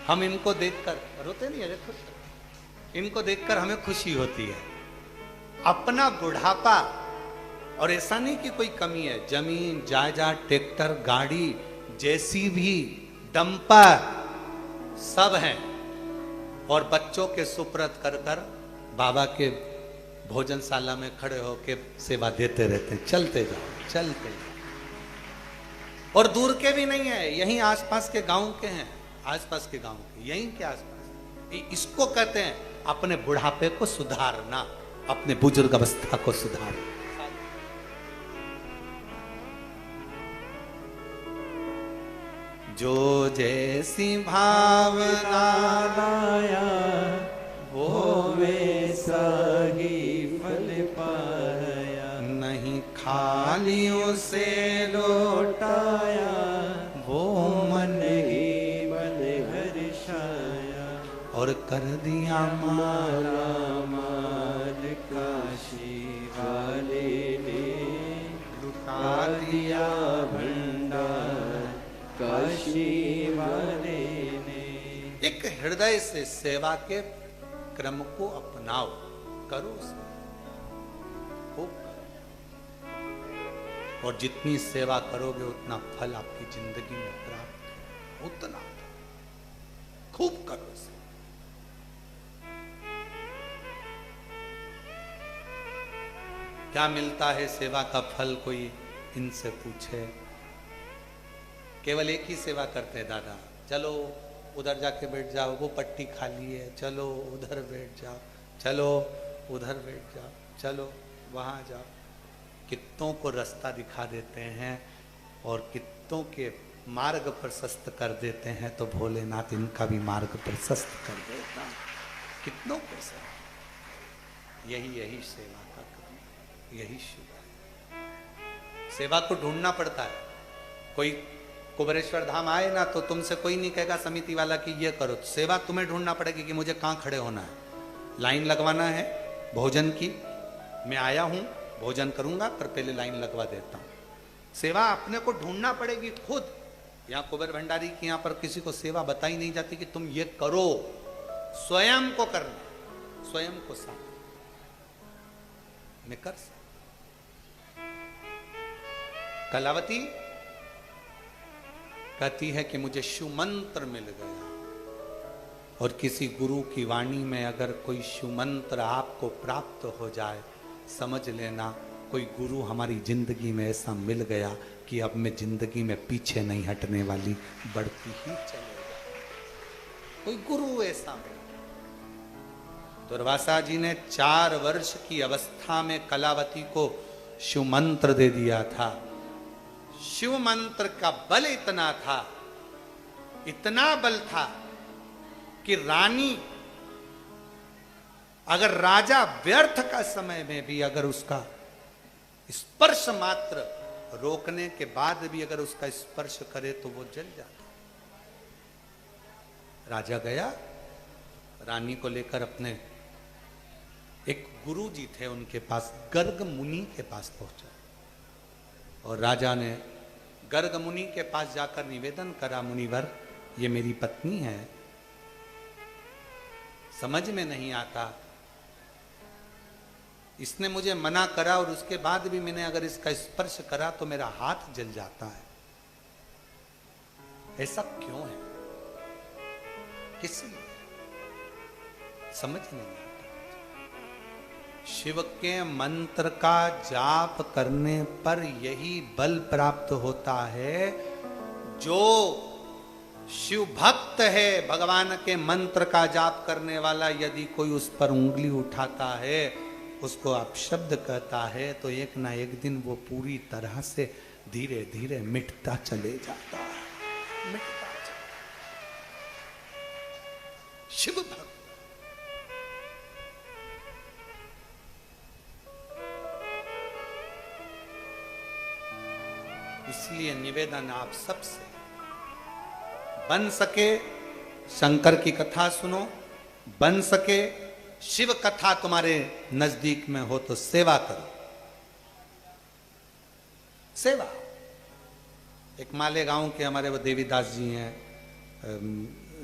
हम इनको देखकर रोते नहीं है, खुश, इनको देखकर हमें खुशी होती है। अपना बुढ़ापा, और ऐसा नहीं कि कोई कमी है, जमीन जायदाद, ट्रैक्टर, गाड़ी, जेसीबी, डंपर सब हैं, और बच्चों के सुपुर्द कर कर बाबा के भोजनशाला में खड़े होकर सेवा देते रहते हैं। चलते जाओ, चलते जाओ। और दूर के भी नहीं है, यहीं आसपास के गांव के हैं, आसपास के गांव के, यहीं के आसपास। इसको कहते हैं अपने बुढ़ापे को सुधारना, अपने बुजुर्ग अवस्था को सुधारना। जो जैसी भावना लाया वो वैसा ही फल पाया, नहीं खाली उसे लौटाया वो मन ही मन हर्षाया, और कर दिया माला माल काशी वाले ने लुटा दिया भंडार काशी वाले ने। एक हृदय से सेवा के क्रम को अपनाओ, करो खूब करो। और जितनी सेवा करोगे उतना फल आपकी जिंदगी में प्राप्त, उतना खूब करो। क्या मिलता है सेवा का फल, कोई इनसे पूछे। केवल एक ही सेवा करते हैं दादा, चलो उधर जाके बैठ जाओ, वो पट्टी खाली है, चलो उधर बैठ जाओ, चलो उधर बैठ जाओ, चलो वहाँ जाओ। कितनों को रास्ता दिखा देते हैं और कितनों के मार्ग प्रशस्त कर देते हैं, तो भोलेनाथ इनका भी मार्ग प्रशस्त कर देता है। कितनों को सेवा, यही सेवा का काम, यही शुभ है। सेवा को ढूंढना पड़ता है। कोई कुबेरेश्वर धाम आए ना तो तुमसे कोई नहीं कहेगा समिति वाला कि ये करो, सेवा तुम्हें ढूंढना पड़ेगी कि मुझे कहाँ खड़े होना है। लाइन लगवाना है भोजन की, मैं आया हूँ भोजन करूंगा पर पहले लाइन लगवा देता हूँ। सेवा अपने को ढूंढना पड़ेगी खुद। यहाँ कुबेर भंडारी की यहाँ पर किसी को सेवा बताई नहीं जाती कि तुम ये करो, स्वयं को करना, स्वयं को साथ में कर सकता। कलावती कहती है कि मुझे शिव मंत्र मिल गया, और किसी गुरु की वाणी में अगर कोई शिव मंत्र आपको प्राप्त हो जाए, समझ लेना कोई गुरु हमारी जिंदगी में ऐसा मिल गया कि अब मैं जिंदगी में पीछे नहीं हटने वाली, बढ़ती ही चलेगा। कोई गुरु ऐसा मिला। दुर्वासा जी ने 4 वर्ष की अवस्था में कलावती को शिव मंत्र दे दिया था। शिव मंत्र का बल इतना था, इतना बल था कि रानी, अगर राजा व्यर्थ का समय में भी अगर उसका स्पर्श मात्र रोकने के बाद भी अगर उसका स्पर्श करे तो वो जल जाता। राजा गया, रानी को लेकर अपने एक गुरु जी थे उनके पास, गर्ग मुनि के पास पहुंचा, और राजा ने गर्ग मुनि के पास जाकर निवेदन करा, मुनिवर ये मेरी पत्नी है, समझ में नहीं आता, इसने मुझे मना करा और उसके बाद भी मैंने अगर इसका स्पर्श करा तो मेरा हाथ जल जाता है, ऐसा क्यों है, किस लिए, समझ नहीं आता। शिव के मंत्र का जाप करने पर यही बल प्राप्त होता है। जो शिव भक्त है, भगवान के मंत्र का जाप करने वाला, यदि कोई उस पर उंगली उठाता है, उसको अपशब्द कहता है, तो एक ना एक दिन वो पूरी तरह से धीरे धीरे मिटता चले जाता है, मिटता चले। शिव भक्त इसलिए निवेदन आप सबसे, बन सके शंकर की कथा सुनो, बन सके शिव कथा तुम्हारे नजदीक में हो तो सेवा करो। सेवा, एक मालेगांव के हमारे वो देवीदास जी हैं,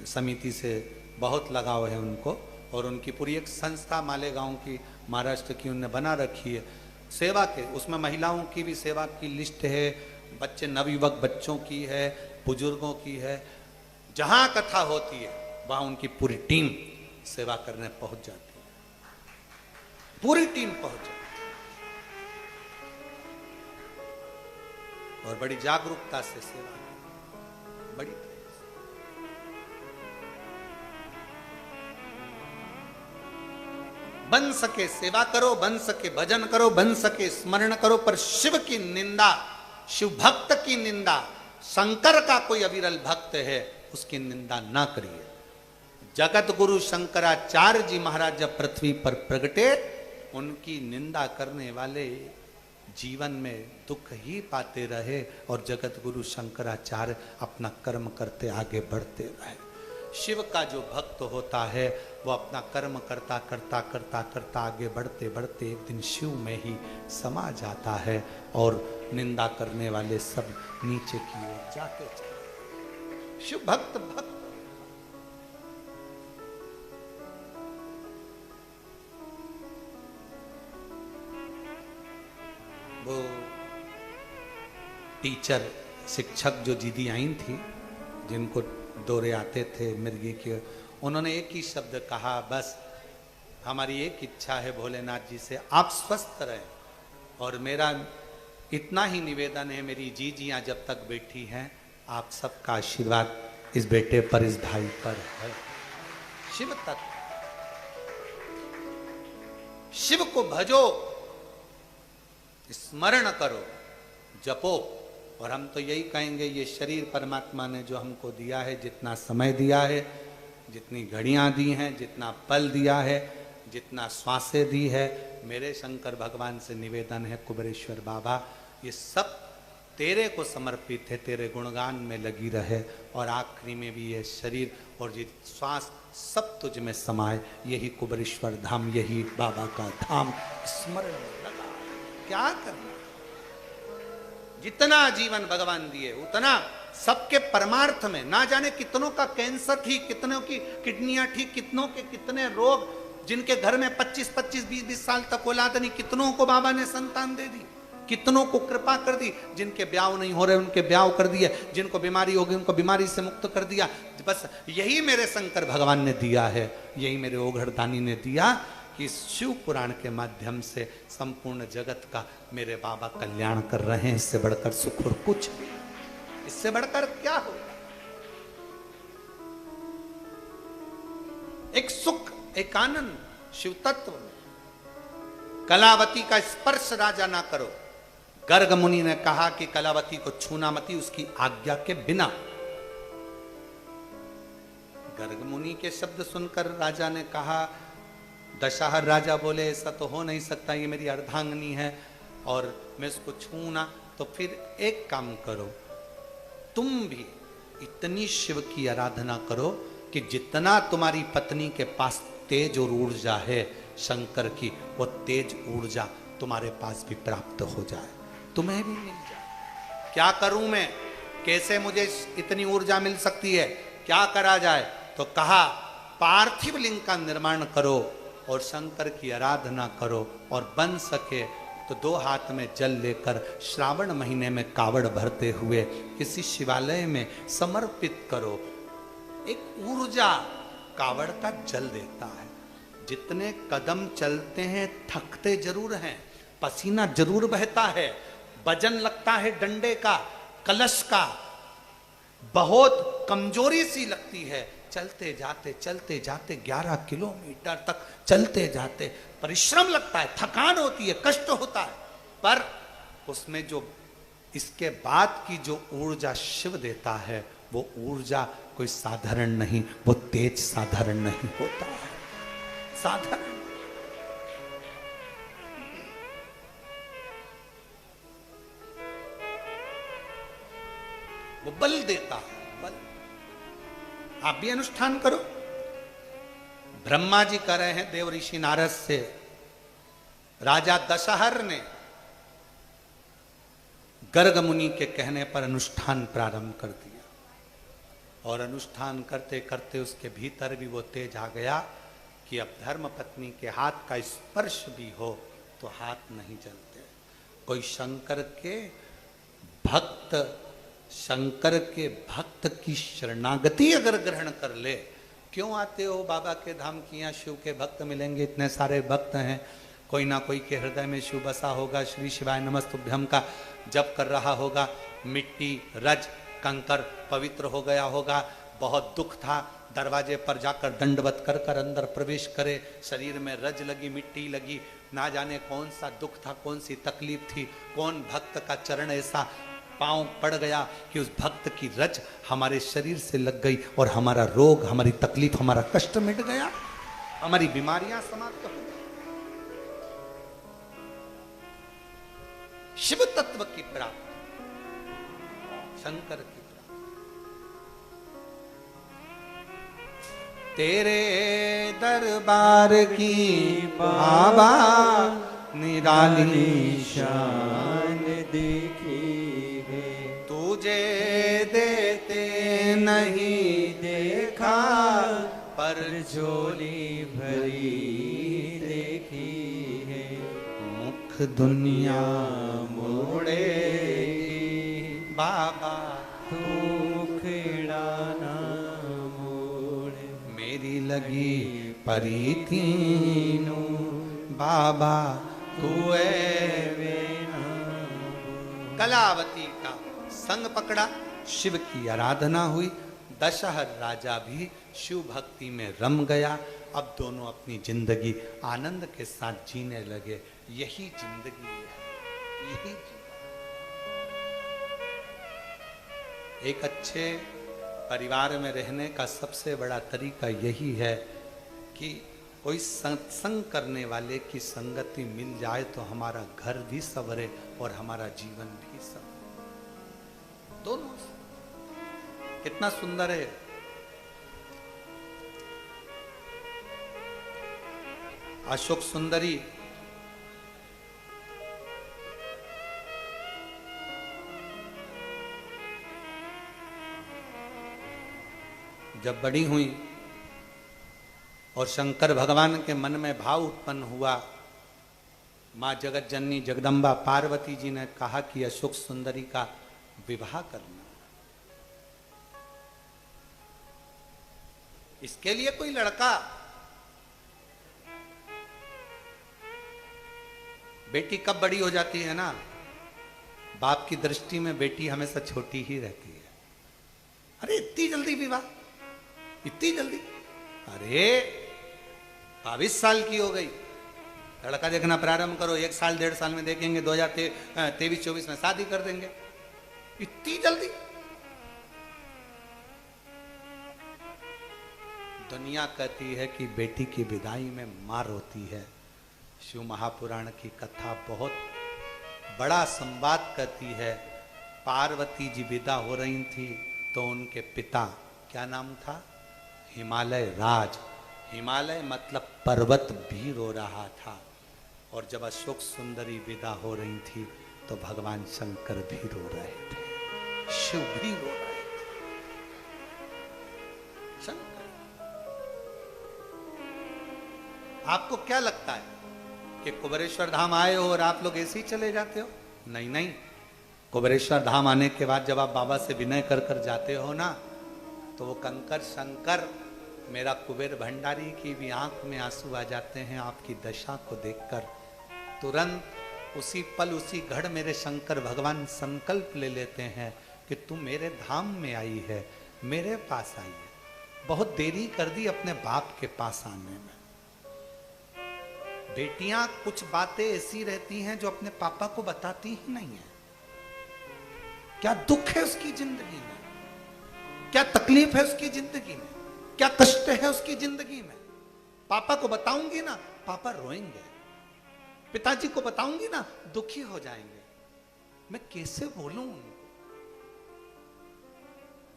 समिति से बहुत लगाव है उनको, और उनकी पूरी एक संस्था मालेगांव की, महाराष्ट्र की, उन्होंने बना रखी है सेवा के। उसमें महिलाओं की भी सेवा की लिस्ट है, बच्चे नवयुवक बच्चों की है, बुजुर्गों की है। जहां कथा होती है वहां उनकी पूरी टीम सेवा करने पहुंच जाती है, पूरी टीम पहुंच जाती है, और बड़ी जागरूकता से सेवा, बड़ी बन सके सेवा करो, बन सके भजन करो, बन सके स्मरण करो, पर शिव की निंदा, शिव भक्त की निंदा, शंकर का कोई अविरल भक्त है उसकी निंदा ना करिए। जगत गुरु शंकराचार्य जी महाराज जब पृथ्वी पर प्रगटे, उनकी निंदा करने वाले जीवन में दुख ही पाते रहे और जगत गुरु शंकराचार्य अपना कर्म करते आगे बढ़ते रहे। शिव का जो भक्त होता है वो अपना कर्म करता करता करता करता आगे बढ़ते बढ़ते एक दिन शिव में ही समा जाता है और निंदा करने वाले सब नीचे की ओर जाते जाते। शिव भक्त भक्त वो टीचर शिक्षक जो दीदी आई थी, जिनको दौरे आते थे मिर्गी के, उन्होंने एक ही शब्द कहा, बस हमारी एक इच्छा है भोलेनाथ जी से, आप स्वस्थ रहें। और मेरा इतना ही निवेदन है, मेरी जीजियां जब तक बैठी हैं, आप सबका आशीर्वाद इस बेटे पर, इस भाई पर है। शिव तक, शिव को भजो, स्मरण करो, जपो। और हम तो यही कहेंगे, ये शरीर परमात्मा ने जो हमको दिया है, जितना समय दिया है, जितनी घड़ियां दी हैं, जितना पल दिया है, जितना श्वासें दी है, मेरे शंकर भगवान से निवेदन है कुबेरेश्वर बाबा, ये सब तेरे को समर्पित है, तेरे गुणगान में लगी रहे और आखिरी में भी ये शरीर और ये श्वास सब तुझ में समाये। यही कुबेरेश्वर धाम, यही बाबा का धाम स्मरण में लगा। क्या करना, जितना जीवन भगवान दिए उतना सबके परमार्थ में, ना जाने कितनों का कैंसर ठीक, कितनों की किडनियां ठीक, कितनों के कितने रोग, जिनके घर में 25-25, 20-20 साल तक औलाद नहीं, कितनों को बाबा ने संतान दे दी, कितनों को कृपा कर दी, जिनके ब्याह नहीं हो रहे उनके ब्याह कर दिए, जिनको बीमारी होगी उनको बीमारी से मुक्त कर दिया। बस यही मेरे शंकर भगवान ने दिया है, यही मेरे ओघड़दानी ने दिया कि शिव पुराण के माध्यम से संपूर्ण जगत का मेरे बाबा कल्याण कर रहे हैं। इससे बढ़कर सुख और कुछ भी, इससे बढ़कर क्या होगा? एक सुख, एक आनंद शिव तत्व में। कलावती का स्पर्श राजा ना करो। गर्ग मुनि ने कहा कि कलावती को छूना मती, उसकी आज्ञा के बिना। गर्ग मुनि के शब्द सुनकर राजा ने कहा, दशहर राजा बोले ऐसा तो हो नहीं सकता, ये मेरी अर्धांगिनी है और मैं इसको छू ना। तो फिर एक काम करो, तुम भी इतनी शिव की आराधना करो कि जितना तुम्हारी पत्नी के पास तेज और ऊर्जा है शंकर की, वो तेज ऊर्जा तुम्हारे पास भी प्राप्त हो जाए, तुम्हें भी मिल जाए। क्या करूं मैं, कैसे मुझे इतनी ऊर्जा मिल सकती है, क्या करा जाए? तो कहा, पार्थिव लिंग का निर्माण करो और शंकर की आराधना करो, और बन सके तो 2 हाथ में जल लेकर श्रावण महीने में कावड़ भरते हुए किसी शिवालय में समर्पित करो। एक ऊर्जा कावड़ का जल देता है। जितने कदम चलते हैं थकते जरूर हैं, पसीना जरूर बहता है, वजन लगता है डंडे का, कलश का, बहुत कमजोरी सी लगती है। चलते जाते 11 किलोमीटर तक चलते जाते परिश्रम लगता है, थकान होती है, कष्ट होता है, पर उसमें जो इसके बाद की जो ऊर्जा शिव देता है, वो ऊर्जा कोई साधारण नहीं, वो तेज साधारण नहीं होता है, साधारण। वो बल देता है, बल। आप भी अनुष्ठान करो। ब्रह्मा जी कर रहे हैं देव ऋषि नारद से, राजा दशहर ने गर्ग मुनि के कहने पर अनुष्ठान प्रारंभ कर दिया, और अनुष्ठान करते करते उसके भीतर भी वो तेज आ गया कि अब धर्म पत्नी के हाथ का स्पर्श भी हो तो हाथ नहीं चलते। कोई शंकर के भक्त की शरणागति अगर ग्रहण कर ले, क्यों आते हो बाबा के धाम की, यहाँ शिव के भक्त मिलेंगे, इतने सारे भक्त हैं, कोई ना कोई के हृदय में शिव बसा होगा, श्री शिवाय नमस्तुभ्यम का जप कर रहा होगा, मिट्टी रज कंकर पवित्र हो गया होगा, बहुत दुख था, दरवाजे पर जाकर दंडवत कर कर अंदर प्रवेश करे। शरीर में रज लगी, मिट्टी लगी, ना जाने कौन सा दुख था, कौन सी तकलीफ थी, कौन भक्त का चरण ऐसा पांव पड़ गया कि उस भक्त की रज हमारे शरीर से लग गई और हमारा रोग, हमारी तकलीफ, हमारा कष्ट मिट गया, हमारी बीमारियां समाप्त हो गई। शिव तत्व की प्राप्ति, शंकर की प्राप्ति। तेरे दरबार की बाबा निराली शान देखी है, तुझे देते नहीं देखा, पर झोली भरी देखी है, मुख दुनिया मोड़े बाबा तू मुखड़ा ना मोड़े, मेरी लगी परी तीनों बाबा तू कलावती का संग पकड़ा, शिव की आराधना हुई। दशहर राजा भी शिव भक्ति में रम गया। अब दोनों अपनी जिंदगी आनंद के साथ जीने लगे। यही जिंदगी है, यही एक अच्छे परिवार में रहने का सबसे बड़ा तरीका यही है कि कोई सत्संग करने वाले की संगति मिल जाए तो हमारा घर भी संवरे और हमारा जीवन भी संवरे। दोनों कितना सुंदर है। अशोक सुंदरी जब बड़ी हुई और शंकर भगवान के मन में भाव उत्पन्न हुआ, मां जगत जननी जगदम्बा पार्वती जी ने कहा कि अशोक सुंदरी का विवाह करना। इसके लिए कोई लड़का, बेटी कब बड़ी हो जाती है ना, बाप की दृष्टि में बेटी हमेशा छोटी ही रहती है। अरे इतनी जल्दी विवाह, इतनी जल्दी, अरे 22 साल की हो गई, लड़का देखना प्रारंभ करो, 1 साल 1.5 साल में देखेंगे, 2023-24 में शादी कर देंगे। इतनी जल्दी? दुनिया कहती है कि बेटी की विदाई में मार होती है। शिव महापुराण की कथा बहुत बड़ा संवाद करती है। पार्वती जी विदा हो रही थी तो उनके पिता, क्या नाम था, हिमालय राज, हिमालय मतलब पर्वत भी रो रहा था। और जब अशोक सुंदरी विदा हो रही थी तो भगवान शंकर भी रो रहे थे, शिव भी रो रहे थे। शंकर, आपको क्या लगता है कि कुबेरेश्वर धाम आए हो और आप लोग ऐसे ही चले जाते हो? नहीं नहीं, कुबेरेश्वर धाम आने के बाद जब आप बाबा से विनय कर कर जाते हो ना, तो वो कंकर शंकर, मेरा कुबेर भंडारी की भी आंख में आंसू आ जाते हैं आपकी दशा को देखकर। तुरंत उसी पल उसी घड़ मेरे शंकर भगवान संकल्प ले लेते हैं कि तू मेरे धाम में आई है, मेरे पास आई है। बहुत देरी कर दी अपने बाप के पास आने में। बेटियां कुछ बातें ऐसी रहती हैं जो अपने पापा को बताती ही नहीं है। क्या दुख है उसकी जिंदगी में, क्या तकलीफ है उसकी जिंदगी में, क्या कष्ट है उसकी जिंदगी में। पापा को बताऊंगी ना, पापा रोएंगे, पिताजी को बताऊंगी ना, दुखी हो जाएंगे। मैं कैसे बोलूं उनको?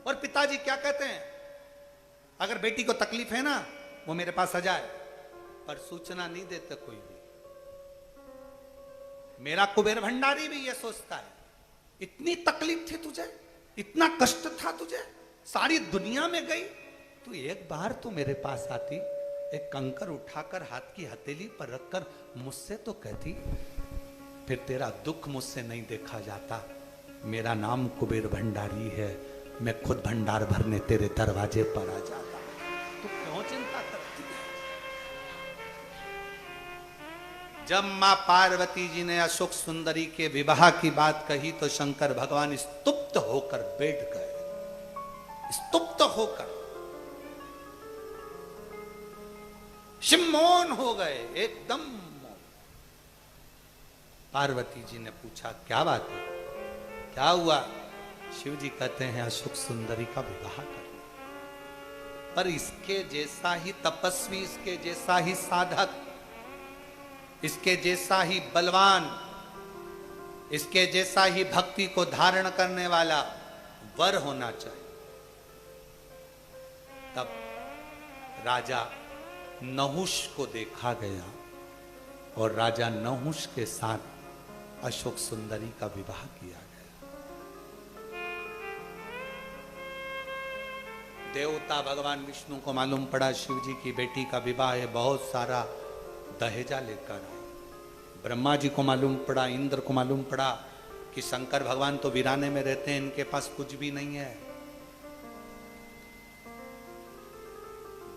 और पिताजी क्या कहते हैं, अगर बेटी को तकलीफ है ना, वो मेरे पास आ जाए, पर सूचना नहीं देते कोई भी। मेरा कुबेर भंडारी भी ये सोचता है, इतनी तकलीफ थी तुझे, इतना कष्ट था तुझे, सारी दुनिया में गई, तू एक बार तो मेरे पास आती, एक कंकर उठाकर हाथ की हथेली पर रखकर मुझसे तो कहती, फिर तेरा दुख मुझसे नहीं देखा जाता। मेरा नाम कुबेर भंडारी है, मैं खुद भंडार भरने तेरे दरवाजे पर आ जाता। तू क्यों चिंता करती है? जब मां पार्वती जी ने अशोक सुंदरी के विवाह की बात कही तो शंकर भगवान स्तुप्त होकर बैठ गए, स्तुप्त होकर। शिव मौन हो गए, एकदम मौन। पार्वती जी ने पूछा क्या बात है, क्या हुआ? शिव जी कहते हैं अशोक सुंदरी का विवाह करना, पर इसके जैसा ही तपस्वी, इसके जैसा ही साधक, इसके जैसा ही बलवान, इसके जैसा ही भक्ति को धारण करने वाला वर होना चाहिए। तब राजा नहुष को देखा गया और राजा नहुष के साथ अशोक सुंदरी का विवाह किया गया। देवता भगवान विष्णु को मालूम पड़ा शिव जी की बेटी का विवाह है, बहुत सारा दहेजा लेकर आए। ब्रह्मा जी को मालूम पड़ा, इंद्र को मालूम पड़ा कि शंकर भगवान तो वीराने में रहते हैं, इनके पास कुछ भी नहीं है।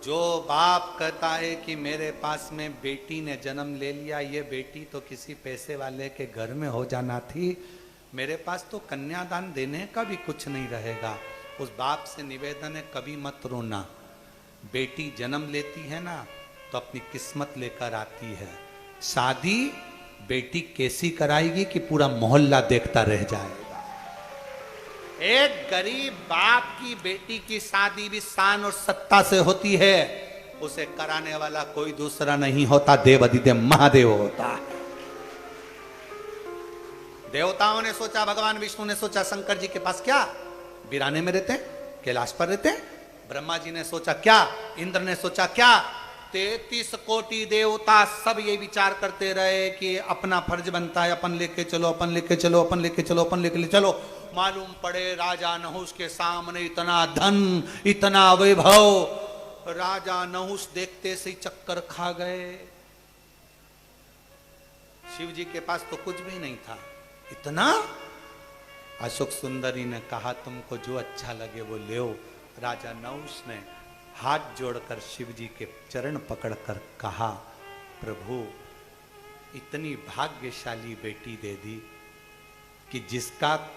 जो बाप कहता है कि मेरे पास में बेटी ने जन्म ले लिया, ये बेटी तो किसी पैसे वाले के घर में हो जाना थी, मेरे पास तो कन्यादान देने का भी कुछ नहीं रहेगा। उस बाप से निवेदन है कभी मत रोना, बेटी जन्म लेती है ना तो अपनी किस्मत लेकर आती है। शादी बेटी कैसी कराएगी कि पूरा मोहल्ला देखता रह जाएगा। एक गरीब बाप की बेटी की शादी भी शान और सत्ता से होती है, उसे कराने वाला कोई दूसरा नहीं होता, देव अधिदेव महादेव होता है। देवताओं ने सोचा, भगवान विष्णु ने सोचा शंकर जी के पास क्या वीराने में रहते हैं, कैलाश पर रहते हैं। ब्रह्मा जी ने सोचा क्या, इंद्र ने सोचा क्या, 33 कोटि देवता सब ये विचार करते रहे कि अपना फर्ज बनता है, अपन लेके चलो, अपन लेके चलो, अपन लेके चलो, अपन लेके चलो। मालूम पड़े राजा नहुष के सामने इतना धन, इतना वैभव, राजा नहुष देखते से ही चक्कर खा गए। शिव जी के पास तो कुछ भी नहीं था, इतना। अशोक सुंदरी ने कहा तुमको जो अच्छा लगे वो ले। राजा नहुष ने हाथ जोड़कर शिव जी के चरण पकड़कर कहा, प्रभु इतनी भाग्यशाली बेटी दे दी कि जिसका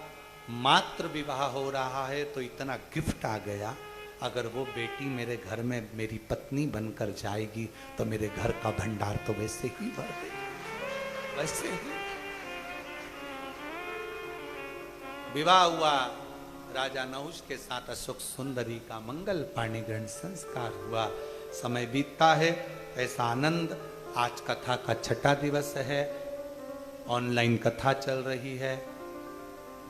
मात्र विवाह हो रहा है तो इतना गिफ्ट आ गया। अगर वो बेटी मेरे घर में मेरी पत्नी बनकर जाएगी तो मेरे घर का भंडार तो वैसे ही भर देगी, वैसे ही। विवाह हुआ राजा नहुष के साथ अशोक सुंदरी का, मंगल पाणी ग्रहण संस्कार हुआ। समय बीतता है, ऐसा आनंद। आज कथा का 6ठा दिवस है, ऑनलाइन कथा चल रही है।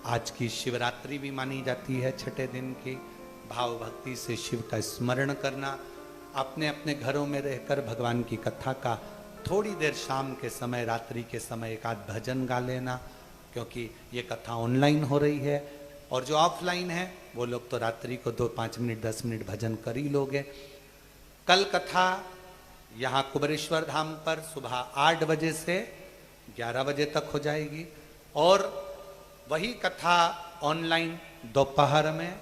आज की शिवरात्रि भी मानी जाती है 6ठे दिन की। भाव भक्ति से शिव का स्मरण करना, अपने अपने घरों में रहकर भगवान की कथा का थोड़ी देर शाम के समय, रात्रि के समय एक आध भजन गा लेना, क्योंकि ये कथा ऑनलाइन हो रही है। और जो ऑफलाइन है वो लोग तो रात्रि को 2-5 मिनट 10 मिनट भजन कर ही लोगे। कल कथा यहाँ कुबेरेश्वर धाम पर सुबह 8 बजे से 11 बजे तक हो जाएगी, और वही कथा ऑनलाइन दोपहर में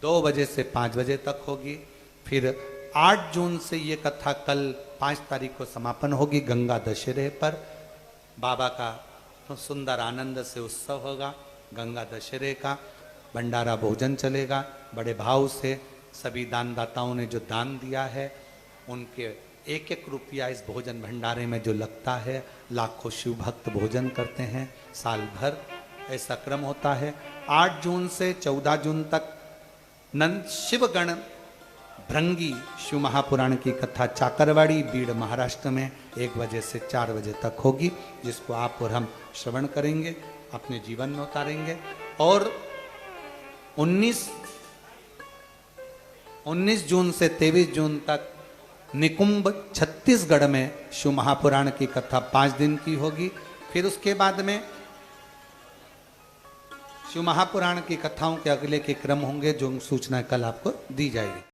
2 बजे से 5 बजे तक होगी। फिर 8 जून से ये कथा कल 5 तारीख को समापन होगी गंगा दशहरे पर। बाबा का तो सुंदर आनंद से उत्सव होगा गंगा दशहरे का। भंडारा भोजन चलेगा बड़े भाव से। सभी दानदाताओं ने जो दान दिया है उनके 1-1 रुपया इस भोजन भंडारे में जो लगता है, लाखों शिव भक्त भोजन करते हैं साल भर, ऐसा क्रम होता है। 8 जून से 14 जून तक नंद शिवगण भृंगी शिव महापुराण की कथा चाकरवाड़ी बीड़ महाराष्ट्र में 1 बजे से 4 बजे तक होगी, जिसको आप और हम श्रवण करेंगे, अपने जीवन में उतारेंगे। और 19 जून से 23 जून तक निकुंभ छत्तीसगढ़ में शिव महापुराण की कथा 5 दिन की होगी। फिर उसके बाद में शिव महापुराण की कथाओं के अगले के क्रम होंगे, जो सूचना कल आपको दी जाएगी।